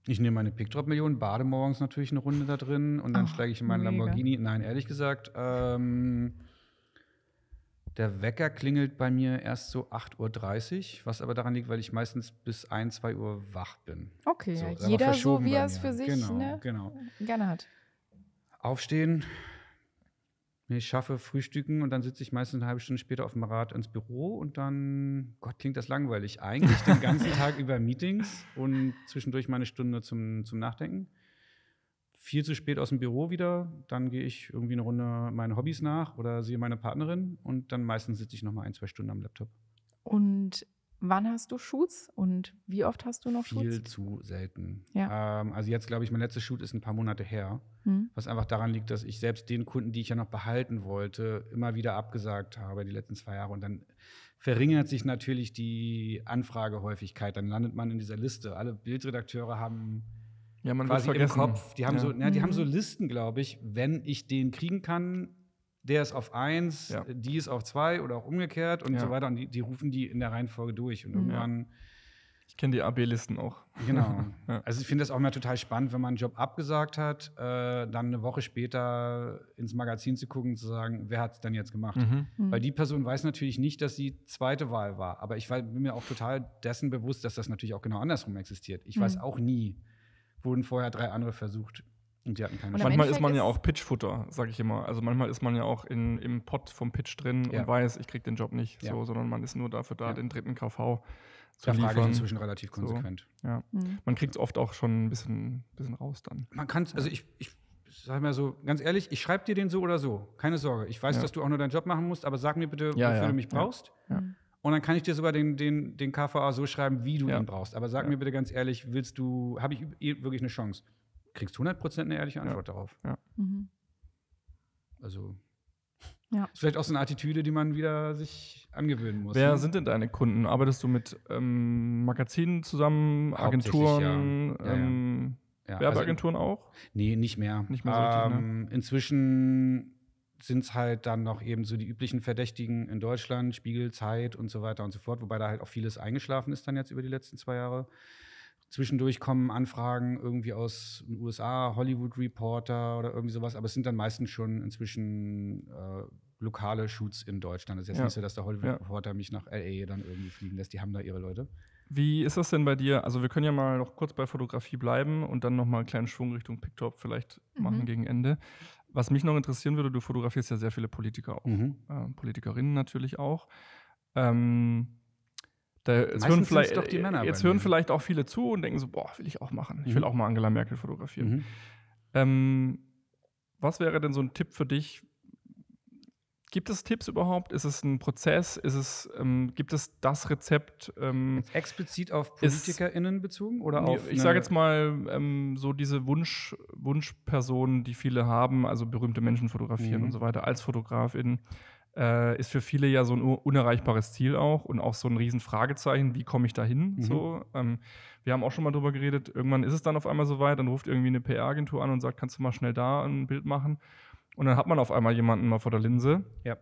Ich nehme meine Pickdrop-Million, bade morgens natürlich eine Runde da drin und dann steige ich in meinen Lamborghini. Nein, ehrlich gesagt, der Wecker klingelt bei mir erst so 8:30 Uhr, was aber daran liegt, weil ich meistens bis 1, 2 Uhr wach bin. Okay, so, jeder so, wie er es für sich gerne hat. Aufstehen, ich schaffe Frühstücken und dann sitze ich meistens eine halbe Stunde später auf dem Rad ins Büro und dann, Gott, klingt das langweilig, eigentlich den ganzen Tag über Meetings und zwischendurch mal eine Stunde zum Nachdenken. Viel zu spät aus dem Büro wieder, dann gehe ich irgendwie eine Runde meinen Hobbys nach oder sehe meine Partnerin und dann meistens sitze ich noch mal 1, 2 Stunden am Laptop. Und wann hast du Shoots und wie oft hast du noch Shoots? Viel zu selten. Ja. Also jetzt, glaube ich, mein letzter Shoot ist ein paar Monate her, was einfach daran liegt, dass ich selbst den Kunden, die ich ja noch behalten wollte, immer wieder abgesagt habe die letzten 2 Jahre und dann verringert sich natürlich die Anfragehäufigkeit, dann landet man in dieser Liste. Alle Bildredakteure haben man quasi im Kopf, die haben die haben so Listen, glaube ich, wenn ich den kriegen kann, der ist auf 1, die ist auf 2 oder auch umgekehrt und so weiter. Und die rufen die in der Reihenfolge durch. Und irgendwann. Ich kenne die AB-Listen auch. Genau. Also ich finde das auch immer total spannend, wenn man einen Job abgesagt hat, dann eine Woche später ins Magazin zu gucken und zu sagen, wer hat es denn jetzt gemacht? Weil die Person weiß natürlich nicht, dass sie zweite Wahl war. Aber ich bin mir auch total dessen bewusst, dass das natürlich auch genau andersrum existiert. Ich weiß auch nie, wurden vorher 3 andere versucht. Und die hatten keine Chance. Manchmal ist man ja auch Pitchfutter, sage ich immer. Also manchmal ist man ja auch im Pot vom Pitch drin und weiß, ich kriege den Job nicht, sondern man ist nur dafür da, den dritten KV zu liefern. Da frage ich inzwischen relativ konsequent. So, ja. Man kriegt es oft auch schon ein bisschen raus dann. Man kann es, also ich sag mal so, ganz ehrlich, ich schreibe dir den so oder so. Keine Sorge. Ich weiß, dass du auch nur deinen Job machen musst, aber sag mir bitte, wofür du mich brauchst. Ja. Und dann kann ich dir sogar den KVA so schreiben, wie du ihn brauchst. Aber sag mir bitte ganz ehrlich, habe ich wirklich eine Chance? Kriegst 100% eine ehrliche Antwort darauf. Ja. Also, ist vielleicht auch so eine Attitüde, die man wieder sich angewöhnen muss. Wer sind denn deine Kunden? Arbeitest du mit Magazinen zusammen, Agenturen, Werbeagenturen auch? Nee, nicht mehr. Nicht mehr so richtig, ne? Inzwischen sind es halt dann noch eben so die üblichen Verdächtigen in Deutschland, Spiegel, Zeit und so weiter und so fort, wobei da halt auch vieles eingeschlafen ist dann jetzt über die letzten 2 Jahre. Zwischendurch kommen Anfragen irgendwie aus den USA, Hollywood Reporter oder irgendwie sowas, aber es sind dann meistens schon inzwischen lokale Shoots in Deutschland. Es ist jetzt nicht so, dass der Hollywood Reporter mich nach L.A. dann irgendwie fliegen lässt, die haben da ihre Leute. Wie ist das denn bei dir? Also wir können ja mal noch kurz bei Fotografie bleiben und dann noch mal einen kleinen Schwung Richtung Picktop vielleicht machen gegen Ende. Was mich noch interessieren würde, du fotografierst ja sehr viele Politiker auch, Politikerinnen natürlich auch. Jetzt hören vielleicht auch viele zu und denken so, boah, will ich auch machen. Ich will auch mal Angela Merkel fotografieren. Was wäre denn so ein Tipp für dich? Gibt es Tipps überhaupt? Ist es ein Prozess? Gibt es das Rezept? Jetzt explizit auf PolitikerInnen bezogen? Oder auf ich sage jetzt mal, so diese Wunschpersonen, die viele haben, also berühmte Menschen fotografieren und so weiter, als Fotografin, ist für viele ja so ein unerreichbares Ziel auch und auch so ein riesen Fragezeichen, wie komme ich da hin? So, wir haben auch schon mal drüber geredet, irgendwann ist es dann auf einmal soweit, dann ruft irgendwie eine PR-Agentur an und sagt, kannst du mal schnell da ein Bild machen? Und dann hat man auf einmal jemanden mal vor der Linse. Ja.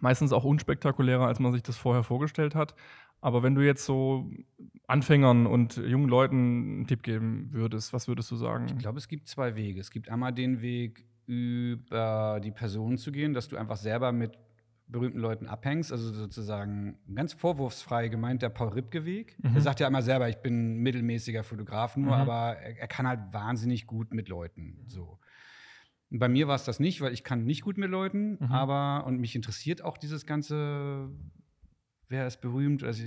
Meistens auch unspektakulärer, als man sich das vorher vorgestellt hat. Aber wenn du jetzt so Anfängern und jungen Leuten einen Tipp geben würdest, was würdest du sagen? Ich glaube, es gibt 2 Wege. Es gibt einmal den Weg, über die Person zu gehen, dass du einfach selber mit berühmten Leuten abhängst, also sozusagen ganz vorwurfsfrei gemeint der Paul-Ripke-Weg. Er sagt ja immer selber, ich bin mittelmäßiger Fotograf nur, aber er kann halt wahnsinnig gut mit Leuten. So. Und bei mir war es das nicht, weil ich kann nicht gut mit Leuten, und mich interessiert auch dieses ganze, wer ist berühmt, also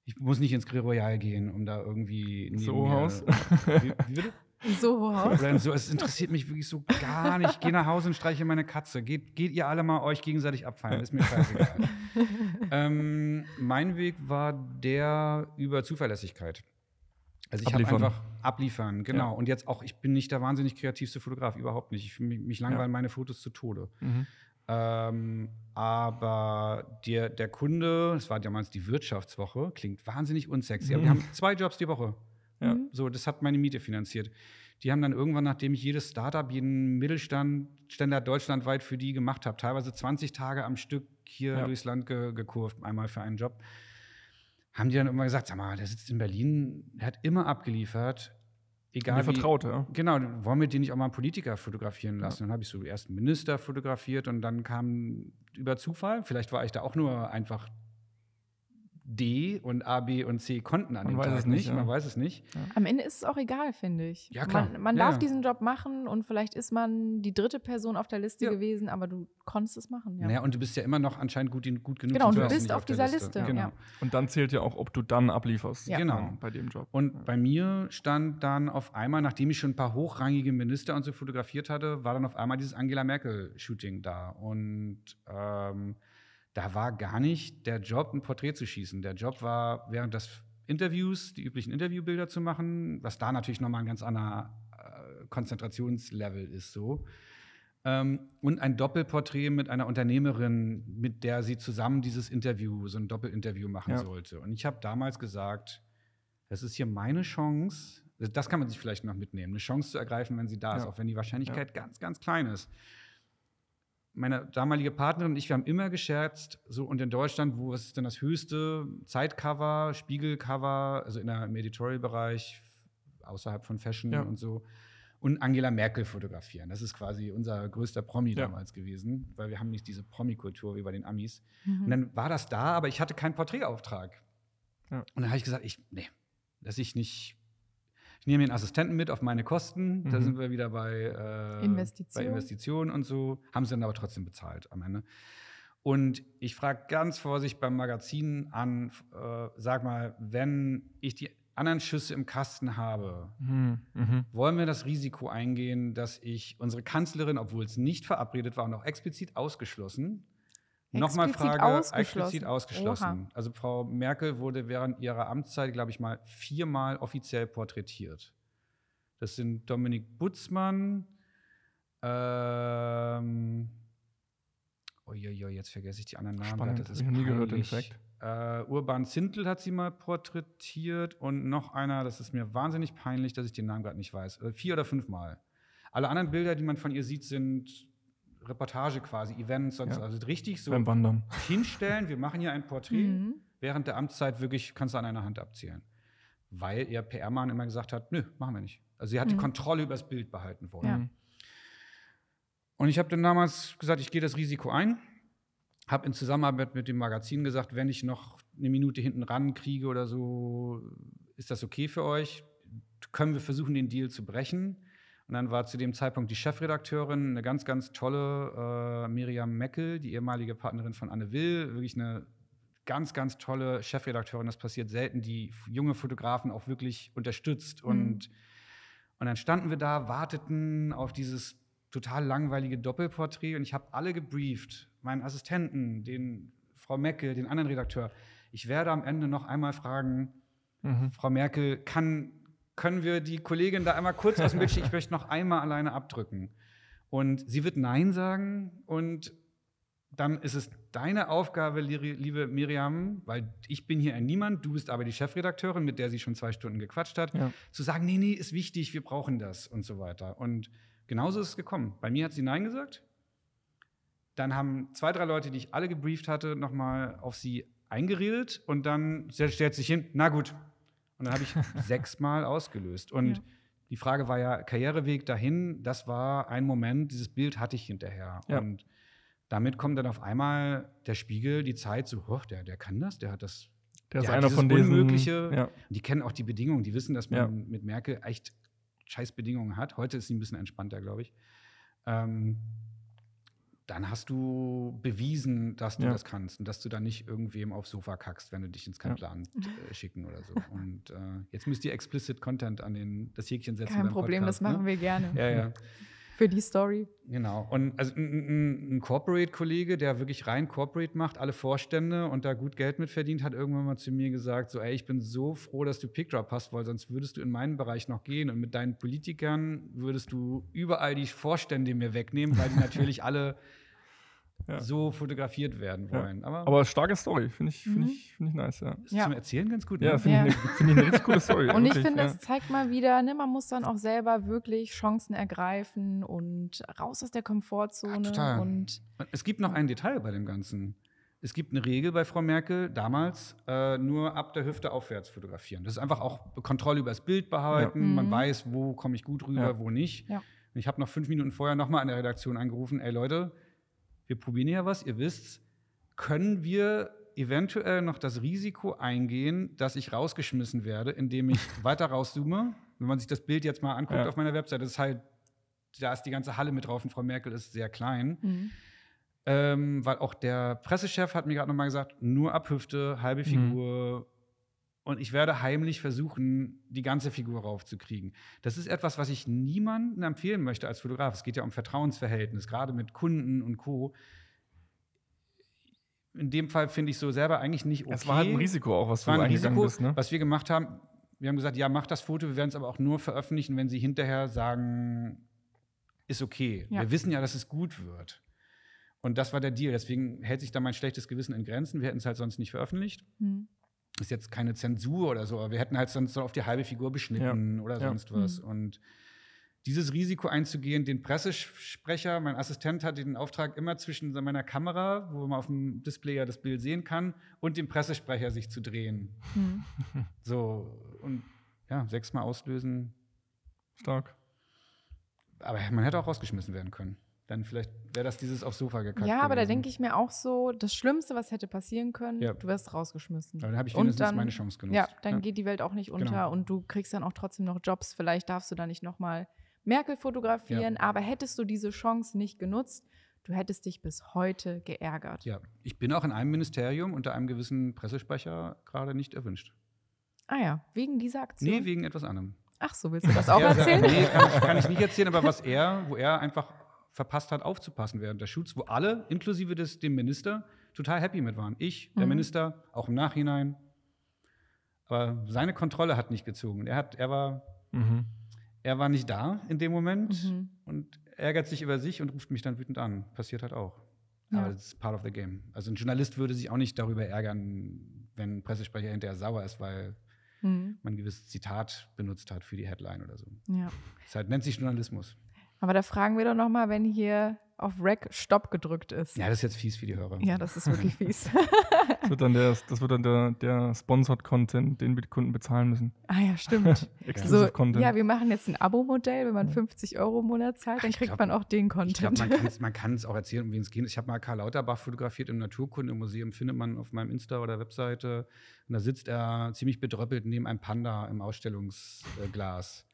ich muss nicht ins Gré Royal gehen, um da irgendwie Soho-Haus? Wie bitte? Soho-Haus? So, es interessiert mich wirklich so gar nicht. Ich gehe nach Hause und streiche meine Katze. Geht ihr alle mal euch gegenseitig abfeiern, ist mir scheißegal. Mein Weg war der über Zuverlässigkeit. Also ich habe einfach abliefern, genau. Und jetzt auch, ich bin nicht der wahnsinnig kreativste Fotograf, überhaupt nicht. Mich langweilen meine Fotos zu Tode. Aber der Kunde, das war damals die Wirtschaftswoche, klingt wahnsinnig unsexy, aber die haben 2 Jobs die Woche. Ja. So, das hat meine Miete finanziert. Die haben dann irgendwann, nachdem ich jedes Startup, jeden Mittelständler deutschlandweit für die gemacht habe, teilweise 20 Tage am Stück hier durchs Land gekurvt, einmal für einen Job, haben die dann immer gesagt, sag mal, der sitzt in Berlin, der hat immer abgeliefert. Egal wie vertraut, ja. Genau, wollen wir den nicht auch mal einen Politiker fotografieren lassen? Dann habe ich so erst einen Minister fotografiert und dann kam über Zufall, vielleicht war ich da auch nur einfach D und A, B und C konnten an dem Tag nicht. Man weiß es nicht. Ja. Am Ende ist es auch egal, finde ich. Ja, klar. Man darf diesen Job machen und vielleicht ist man die 3. Person auf der Liste gewesen, aber du konntest es machen. Ja. Naja, und du bist ja immer noch anscheinend gut genug. Genau, und du bist auf dieser Liste. Genau. Ja. Und dann zählt ja auch, ob du dann ablieferst. Ja. Genau. Bei dem Job. Und bei mir stand dann auf einmal, nachdem ich schon ein paar hochrangige Minister und so fotografiert hatte, war dann auf einmal dieses Angela Merkel-Shooting da. Und da war gar nicht der Job, ein Porträt zu schießen. Der Job war, während des Interviews, die üblichen Interviewbilder zu machen, was da natürlich nochmal ein ganz anderer Konzentrationslevel ist. So. Und ein Doppelporträt mit einer Unternehmerin, mit der sie zusammen dieses Interview, so ein Doppelinterview machen sollte. Und ich habe damals gesagt, das ist hier meine Chance, das kann man sich vielleicht noch mitnehmen, eine Chance zu ergreifen, wenn sie da ist, auch wenn die Wahrscheinlichkeit ganz, ganz klein ist. Meine damalige Partnerin und ich, wir haben immer gescherzt, so und in Deutschland, was ist denn das höchste Zeitcover, Spiegelcover, also im Editorial-Bereich, außerhalb von Fashion und so, und Angela Merkel fotografieren. Das ist quasi unser größter Promi damals gewesen, weil wir haben nicht diese Promi-Kultur wie bei den Amis. Und dann war das da, aber ich hatte keinen Porträtauftrag. Ja. Und dann habe ich gesagt, dass ich nicht. Ich nehme den Assistenten mit auf meine Kosten. Da sind wir wieder bei Investitionen und so. Haben sie dann aber trotzdem bezahlt am Ende. Und ich frage ganz vorsichtig beim Magazin an, sag mal, wenn ich die anderen Schüsse im Kasten habe, wollen wir das Risiko eingehen, dass ich unsere Kanzlerin, obwohl es nicht verabredet war und auch explizit ausgeschlossen, nochmal Frage, explizit ausgeschlossen. Oha. Also Frau Merkel wurde während ihrer Amtszeit, glaube ich mal, 4-mal offiziell porträtiert. Das sind Dominik Butzmann, jetzt vergesse ich die anderen Namen. Spannend, das ist ich habe nie gehört, den Fact. Urban Zintl hat sie mal porträtiert und noch einer, das ist mir wahnsinnig peinlich, dass ich den Namen gerade nicht weiß. 4 oder 5 Mal. Alle anderen Bilder, die man von ihr sieht, sind Reportage quasi, Events, sonst also richtig so beim Wandern hinstellen, wir machen hier ein Porträt, während der Amtszeit wirklich kannst du an einer Hand abzählen. Weil ihr PR-Mann immer gesagt hat, nö, machen wir nicht. Also sie hat die Kontrolle über das Bild behalten wollen. Ja. Und ich habe dann damals gesagt, ich gehe das Risiko ein, habe in Zusammenarbeit mit dem Magazin gesagt, wenn ich noch eine Minute hinten ran kriege oder so, ist das okay für euch? Können wir versuchen, den Deal zu brechen? Und dann war zu dem Zeitpunkt die Chefredakteurin, eine ganz, ganz tolle Miriam Meckel, die ehemalige Partnerin von Anne Will, wirklich eine ganz, ganz tolle Chefredakteurin. Das passiert selten, die junge Fotografen auch wirklich unterstützt. Und dann standen wir da, warteten auf dieses total langweilige Doppelporträt und ich habe alle gebrieft, meinen Assistenten, den Frau Meckel, den anderen Redakteur. Ich werde am Ende noch einmal fragen, Frau Merkel, können wir die Kollegin da einmal kurz aus dem Bild schicken? Ich möchte noch einmal alleine abdrücken. Und sie wird Nein sagen und dann ist es deine Aufgabe, liebe Miriam, weil ich bin hier ein Niemand, du bist aber die Chefredakteurin, mit der sie schon 2 Stunden gequatscht hat, zu sagen, nee, ist wichtig, wir brauchen das und so weiter. Und genauso ist es gekommen. Bei mir hat sie Nein gesagt. Dann haben 2, 3 Leute, die ich alle gebrieft hatte, nochmal auf sie eingeredet und dann stellt sich hin, na gut. Und dann habe ich 6-mal ausgelöst. Und die Frage war ja, Karriereweg dahin, das war ein Moment, dieses Bild hatte ich hinterher. Ja. Und damit kommt dann auf einmal der Spiegel, die Zeit, so, der kann das, der hat das. Der ist einer von diesen Unmögliche. Die kennen auch die Bedingungen, die wissen, dass man mit Merkel echt scheiß Bedingungen hat. Heute ist sie ein bisschen entspannter, glaube ich. Dann hast du bewiesen, dass du das kannst und dass du dann nicht irgendwem aufs Sofa kackst, wenn du dich ins Kaplan schicken oder so. Und jetzt müsst ihr explicit Content an das Häkchen setzen. Kein Problem, Podcast, das machen wir gerne. Ja. Für die Story. Genau. Und also ein Corporate-Kollege, der wirklich rein Corporate macht, alle Vorstände und da gut Geld mit verdient, hat irgendwann mal zu mir gesagt, so, ich bin so froh, dass du PickDrop hast, weil sonst würdest du in meinen Bereich noch gehen und mit deinen Politikern würdest du überall die Vorstände mir wegnehmen, weil die natürlich alle so fotografiert werden wollen. Ja. Aber starke Story, finde ich nice, ja. Ist zum Erzählen ganz gut, ne? Ja, finde ich eine richtig coole Story. Und ich finde, es zeigt mal wieder, ne, man muss dann auch selber wirklich Chancen ergreifen und raus aus der Komfortzone. Total. Und es gibt noch ein Detail bei dem Ganzen. Es gibt eine Regel bei Frau Merkel, damals, nur ab der Hüfte aufwärts fotografieren. Das ist einfach auch Kontrolle über das Bild behalten. Man weiß, wo komme ich gut rüber, wo nicht. Ja. Und ich habe noch 5 Minuten vorher nochmal an der Redaktion angerufen, ey Leute, wir probieren ja was, ihr wisst's. Können wir eventuell noch das Risiko eingehen, dass ich rausgeschmissen werde, indem ich weiter rauszoome? Wenn man sich das Bild jetzt mal anguckt auf meiner Website, das ist halt, da ist die ganze Halle mit drauf und Frau Merkel ist sehr klein. Weil auch der Pressechef hat mir gerade nochmal gesagt, nur ab Hüfte, halbe Figur. Und ich werde heimlich versuchen, die ganze Figur raufzukriegen. Das ist etwas, was ich niemandem empfehlen möchte als Fotograf. Es geht ja um Vertrauensverhältnis, gerade mit Kunden und Co. In dem Fall finde ich so selber eigentlich nicht okay. Es war halt ein Risiko auch, was du eingegangen bist, ne? Was wir gemacht haben, wir haben gesagt, ja, mach das Foto, wir werden es aber auch nur veröffentlichen, wenn sie hinterher sagen, ist okay. Ja. Wir wissen ja, dass es gut wird. Und das war der Deal. Deswegen hält sich da mein schlechtes Gewissen in Grenzen. Wir hätten es halt sonst nicht veröffentlicht. Ist jetzt keine Zensur oder so, aber wir hätten halt sonst so auf die halbe Figur beschnitten oder sonst was. Und dieses Risiko einzugehen, den Pressesprecher, mein Assistent hat den Auftrag, immer zwischen meiner Kamera, wo man auf dem Display ja das Bild sehen kann, und dem Pressesprecher sich zu drehen. So, und ja, 6-mal auslösen. Stark. Aber man hätte auch rausgeschmissen werden können. Dann vielleicht wäre das dieses aufs Sofa gekackt. Ja, aber da denke ich mir auch so, das Schlimmste, was hätte passieren können, du wirst rausgeschmissen. Aber dann habe ich wenigstens meine Chance genutzt. Ja, dann geht die Welt auch nicht unter und du kriegst dann auch trotzdem noch Jobs. Vielleicht darfst du da nicht nochmal Merkel fotografieren, aber hättest du diese Chance nicht genutzt, du hättest dich bis heute geärgert. Ja, ich bin auch in einem Ministerium unter einem gewissen Pressesprecher gerade nicht erwünscht. Ah ja, wegen dieser Aktion? Nee, wegen etwas anderem. Ach so, willst du das auch erzählen? Nee, kann ich nicht erzählen, aber wo er einfach verpasst hat, aufzupassen während der Shoots, wo alle, inklusive dem Minister, total happy mit waren. Ich, der Minister, auch im Nachhinein. Aber seine Kontrolle hat nicht gezogen. Er war nicht da in dem Moment und ärgert sich über sich und ruft mich dann wütend an. Passiert halt auch. Ja. Aber das ist part of the game. Also ein Journalist würde sich auch nicht darüber ärgern, wenn ein Pressesprecher hinterher sauer ist, weil man ein gewisses Zitat benutzt hat für die Headline oder so. Ja. Das halt, nennt sich Journalismus. Aber da fragen wir doch noch mal, wenn hier auf Rec Stopp gedrückt ist. Ja, das ist jetzt fies für die Hörer. Ja, das ist wirklich fies. Das wird dann der Sponsored Content, den wir die Kunden bezahlen müssen. Ah ja, stimmt. Exclusive Content. Ja, wir machen jetzt ein Abo-Modell. Wenn man 50 € im Monat zahlt, dann kriegt man auch den Content. Ich glaube, man kann es auch erzählen, um wen es geht. Ich habe mal Karl Lauterbach fotografiert im Naturkundemuseum, findet man auf meinem Insta oder Webseite. Und da sitzt er ziemlich bedröppelt neben einem Panda im Ausstellungsglas.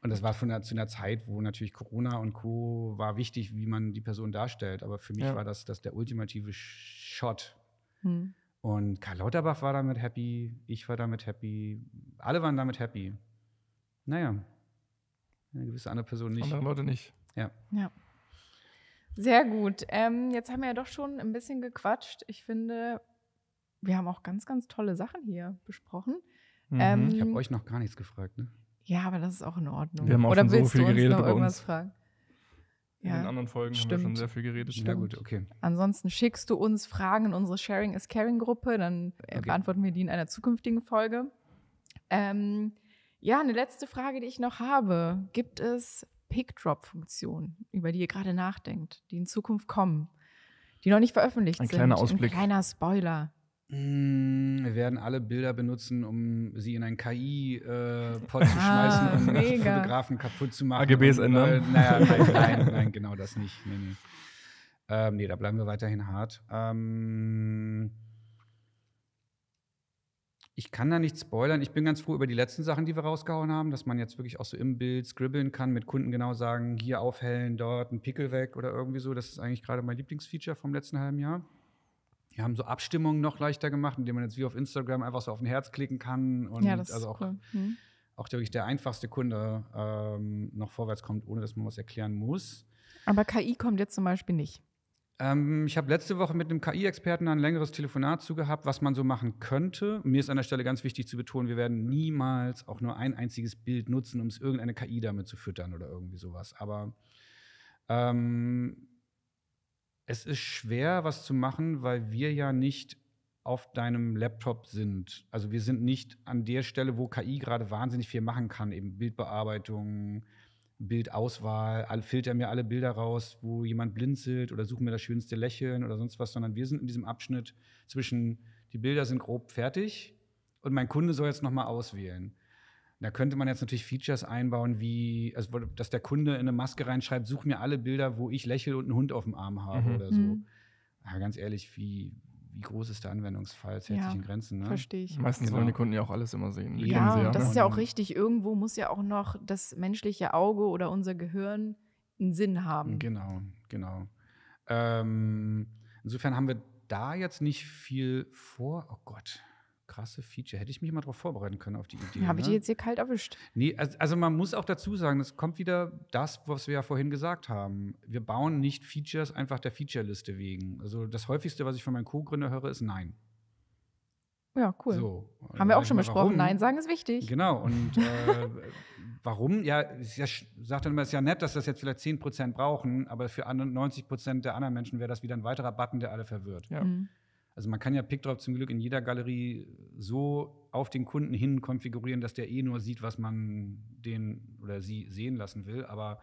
Und das war zu einer Zeit, wo natürlich Corona und Co. war wichtig, wie man die Person darstellt. Aber für mich war das der ultimative Shot. Und Karl Lauterbach war damit happy, ich war damit happy, alle waren damit happy. Naja, eine gewisse andere Person nicht. Andere Leute nicht. Ja. Sehr gut. Jetzt haben wir ja doch schon ein bisschen gequatscht. Ich finde, wir haben auch ganz, ganz tolle Sachen hier besprochen. Ich habe euch noch gar nichts gefragt, ne? Ja, aber das ist auch in Ordnung. Wir haben auch Oder schon willst so viel du uns geredet noch irgendwas fragen? In den anderen Folgen haben wir schon sehr viel geredet. Ja gut, okay. Ansonsten schickst du uns Fragen in unsere Sharing is Caring Gruppe, dann beantworten wir die in einer zukünftigen Folge. Eine letzte Frage, die ich noch habe. Gibt es Pick-Drop-Funktionen, über die ihr gerade nachdenkt, die in Zukunft kommen, die noch nicht veröffentlicht sind? Ein kleiner Ausblick. Ein kleiner Spoiler. Wir werden alle Bilder benutzen, um sie in einen KI-Pod zu schmeißen, um Fotografen kaputt zu machen. AGBs ändern? Nein, genau das nicht. Nee, da bleiben wir weiterhin hart. Ich kann da nicht spoilern. Ich bin ganz froh über die letzten Sachen, die wir rausgehauen haben, dass man jetzt wirklich auch so im Bild scribbeln kann, mit Kunden genau sagen, hier aufhellen, dort ein Pickel weg oder irgendwie so. Das ist eigentlich gerade mein Lieblingsfeature vom letzten halben Jahr. Wir haben so Abstimmungen noch leichter gemacht, indem man jetzt wie auf Instagram einfach so auf ein Herz klicken kann und das ist auch, cool. Auch wirklich der einfachste Kunde noch vorwärts kommt, ohne dass man was erklären muss. Aber KI kommt jetzt zum Beispiel nicht. Ich habe letzte Woche mit einem KI-Experten ein längeres Telefonat zugehabt, was man so machen könnte. Mir ist an der Stelle ganz wichtig zu betonen, wir werden niemals auch nur ein einziges Bild nutzen, um es irgendeine KI damit zu füttern oder irgendwie sowas. Aber Es ist schwer, was zu machen, weil wir ja nicht auf deinem Laptop sind. Also wir sind nicht an der Stelle, wo KI gerade wahnsinnig viel machen kann, eben Bildbearbeitung, Bildauswahl, filter mir alle Bilder raus, wo jemand blinzelt oder suche mir das schönste Lächeln oder sonst was, sondern wir sind in diesem Abschnitt zwischen, die Bilder sind grob fertig und mein Kunde soll jetzt noch mal auswählen. Da könnte man jetzt natürlich Features einbauen, wie, also, dass der Kunde in eine Maske reinschreibt, such mir alle Bilder, wo ich lächle und einen Hund auf dem Arm habe oder so. Ja, ganz ehrlich, wie groß ist der Anwendungsfall? Es hält sich in Grenzen, ne? Verstehe ich. Meistens wollen die Kunden ja auch alles immer sehen. Ja, das ist ja auch richtig. Irgendwo muss ja auch noch das menschliche Auge oder unser Gehirn einen Sinn haben. Genau. Insofern haben wir da jetzt nicht viel vor. Oh Gott, krasse Feature. Hätte ich mich mal darauf vorbereiten können auf die Idee. Habe ich die jetzt hier kalt erwischt? Nee, also man muss auch dazu sagen, es kommt wieder das, was wir ja vorhin gesagt haben. Wir bauen nicht Features einfach der Feature-Liste wegen. Also das häufigste, was ich von meinen Co-Gründern höre, ist Nein. Ja, cool. So, haben wir auch schon besprochen. Warum? Nein sagen ist wichtig. Genau. Und warum? Ja, sagt dann immer, es ist ja nett, dass das jetzt vielleicht 10% brauchen, aber für 90% der anderen Menschen wäre das wieder ein weiterer Button, der alle verwirrt. Ja. Also man kann ja PickDrop zum Glück in jeder Galerie so auf den Kunden hin konfigurieren, dass der nur sieht, was man den oder sie sehen lassen will. Aber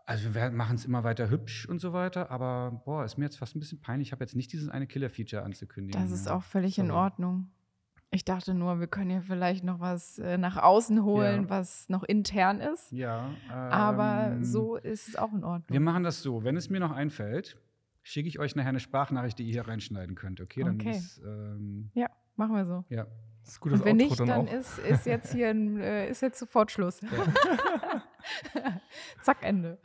also wir machen es immer weiter hübsch und so weiter. Aber ist mir jetzt fast ein bisschen peinlich. Ich habe jetzt nicht dieses eine Killer-Feature anzukündigen. Das ist auch völlig in Ordnung. Ich dachte nur, wir können ja vielleicht noch was nach außen holen, was noch intern ist. Ja. Aber so ist es auch in Ordnung. Wir machen das so. Wenn es mir noch einfällt, schicke ich euch nachher eine Sprachnachricht, die ihr hier reinschneiden könnt. Okay, dann ist, ja, machen wir so. Ja. Das ist gutes Und wenn Outro nicht, dann ist jetzt hier ist jetzt sofort Schluss. Ja. Zack, Ende.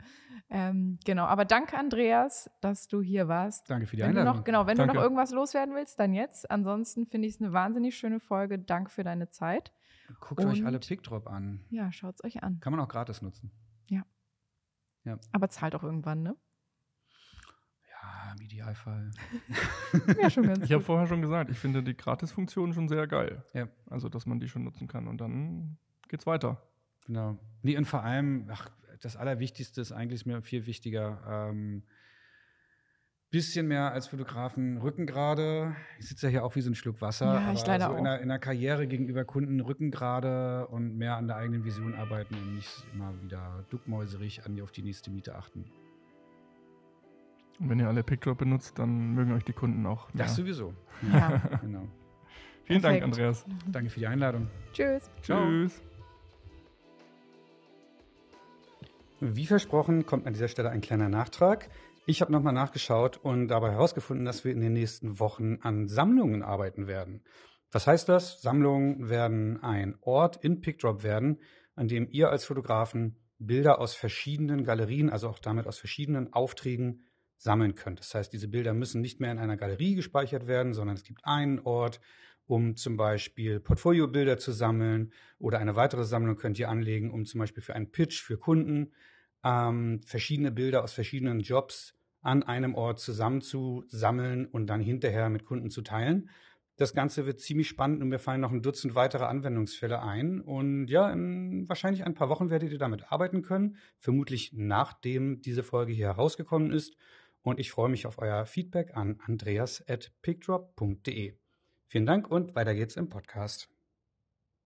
Genau, aber danke, Andreas, dass du hier warst. Danke für die Einladung. Wenn du noch irgendwas loswerden willst, dann jetzt. Ansonsten finde ich es eine wahnsinnig schöne Folge. Danke für deine Zeit. Guckt euch alle PickDrop an. Ja, schaut es euch an. Kann man auch gratis nutzen. Ja. Aber zahlt auch irgendwann, ne? Ja, im Idealfall. Ja, schon ganz Ich habe vorher schon gesagt, ich finde die Gratis-Funktion schon sehr geil. Ja. Also, dass man die schon nutzen kann und dann geht's weiter. Genau. Nee, und vor allem, das Allerwichtigste ist eigentlich mir viel wichtiger. Bisschen mehr als Fotografen Rücken gerade. Ich sitze ja hier auch wie so ein Schluck Wasser. Ja, ich leider so auch. In der Karriere gegenüber Kunden Rücken gerade und mehr an der eigenen Vision arbeiten und nicht immer wieder duckmäuserig auf die nächste Miete achten. Und wenn ihr alle PickDrop benutzt, dann mögen euch die Kunden auch. Das sowieso. Ja. Genau. Vielen Dank, Andreas. Danke für die Einladung. Tschüss. Tschüss. Wie versprochen, kommt an dieser Stelle ein kleiner Nachtrag. Ich habe nochmal nachgeschaut und dabei herausgefunden, dass wir in den nächsten Wochen an Sammlungen arbeiten werden. Was heißt das? Sammlungen werden ein Ort in PickDrop werden, an dem ihr als Fotografen Bilder aus verschiedenen Galerien, also auch damit aus verschiedenen Aufträgen sammeln könnt. Das heißt, diese Bilder müssen nicht mehr in einer Galerie gespeichert werden, sondern es gibt einen Ort, um zum Beispiel Portfoliobilder zu sammeln, oder eine weitere Sammlung könnt ihr anlegen, um zum Beispiel für einen Pitch für Kunden verschiedene Bilder aus verschiedenen Jobs an einem Ort zusammenzusammeln und dann hinterher mit Kunden zu teilen. Das Ganze wird ziemlich spannend und mir fallen noch ein Dutzend weitere Anwendungsfälle ein. Und ja, in wahrscheinlich ein paar Wochen werdet ihr damit arbeiten können, vermutlich nachdem diese Folge hier herausgekommen ist. Und ich freue mich auf euer Feedback an andreas@pickdrop.de. Vielen Dank und weiter geht's im Podcast.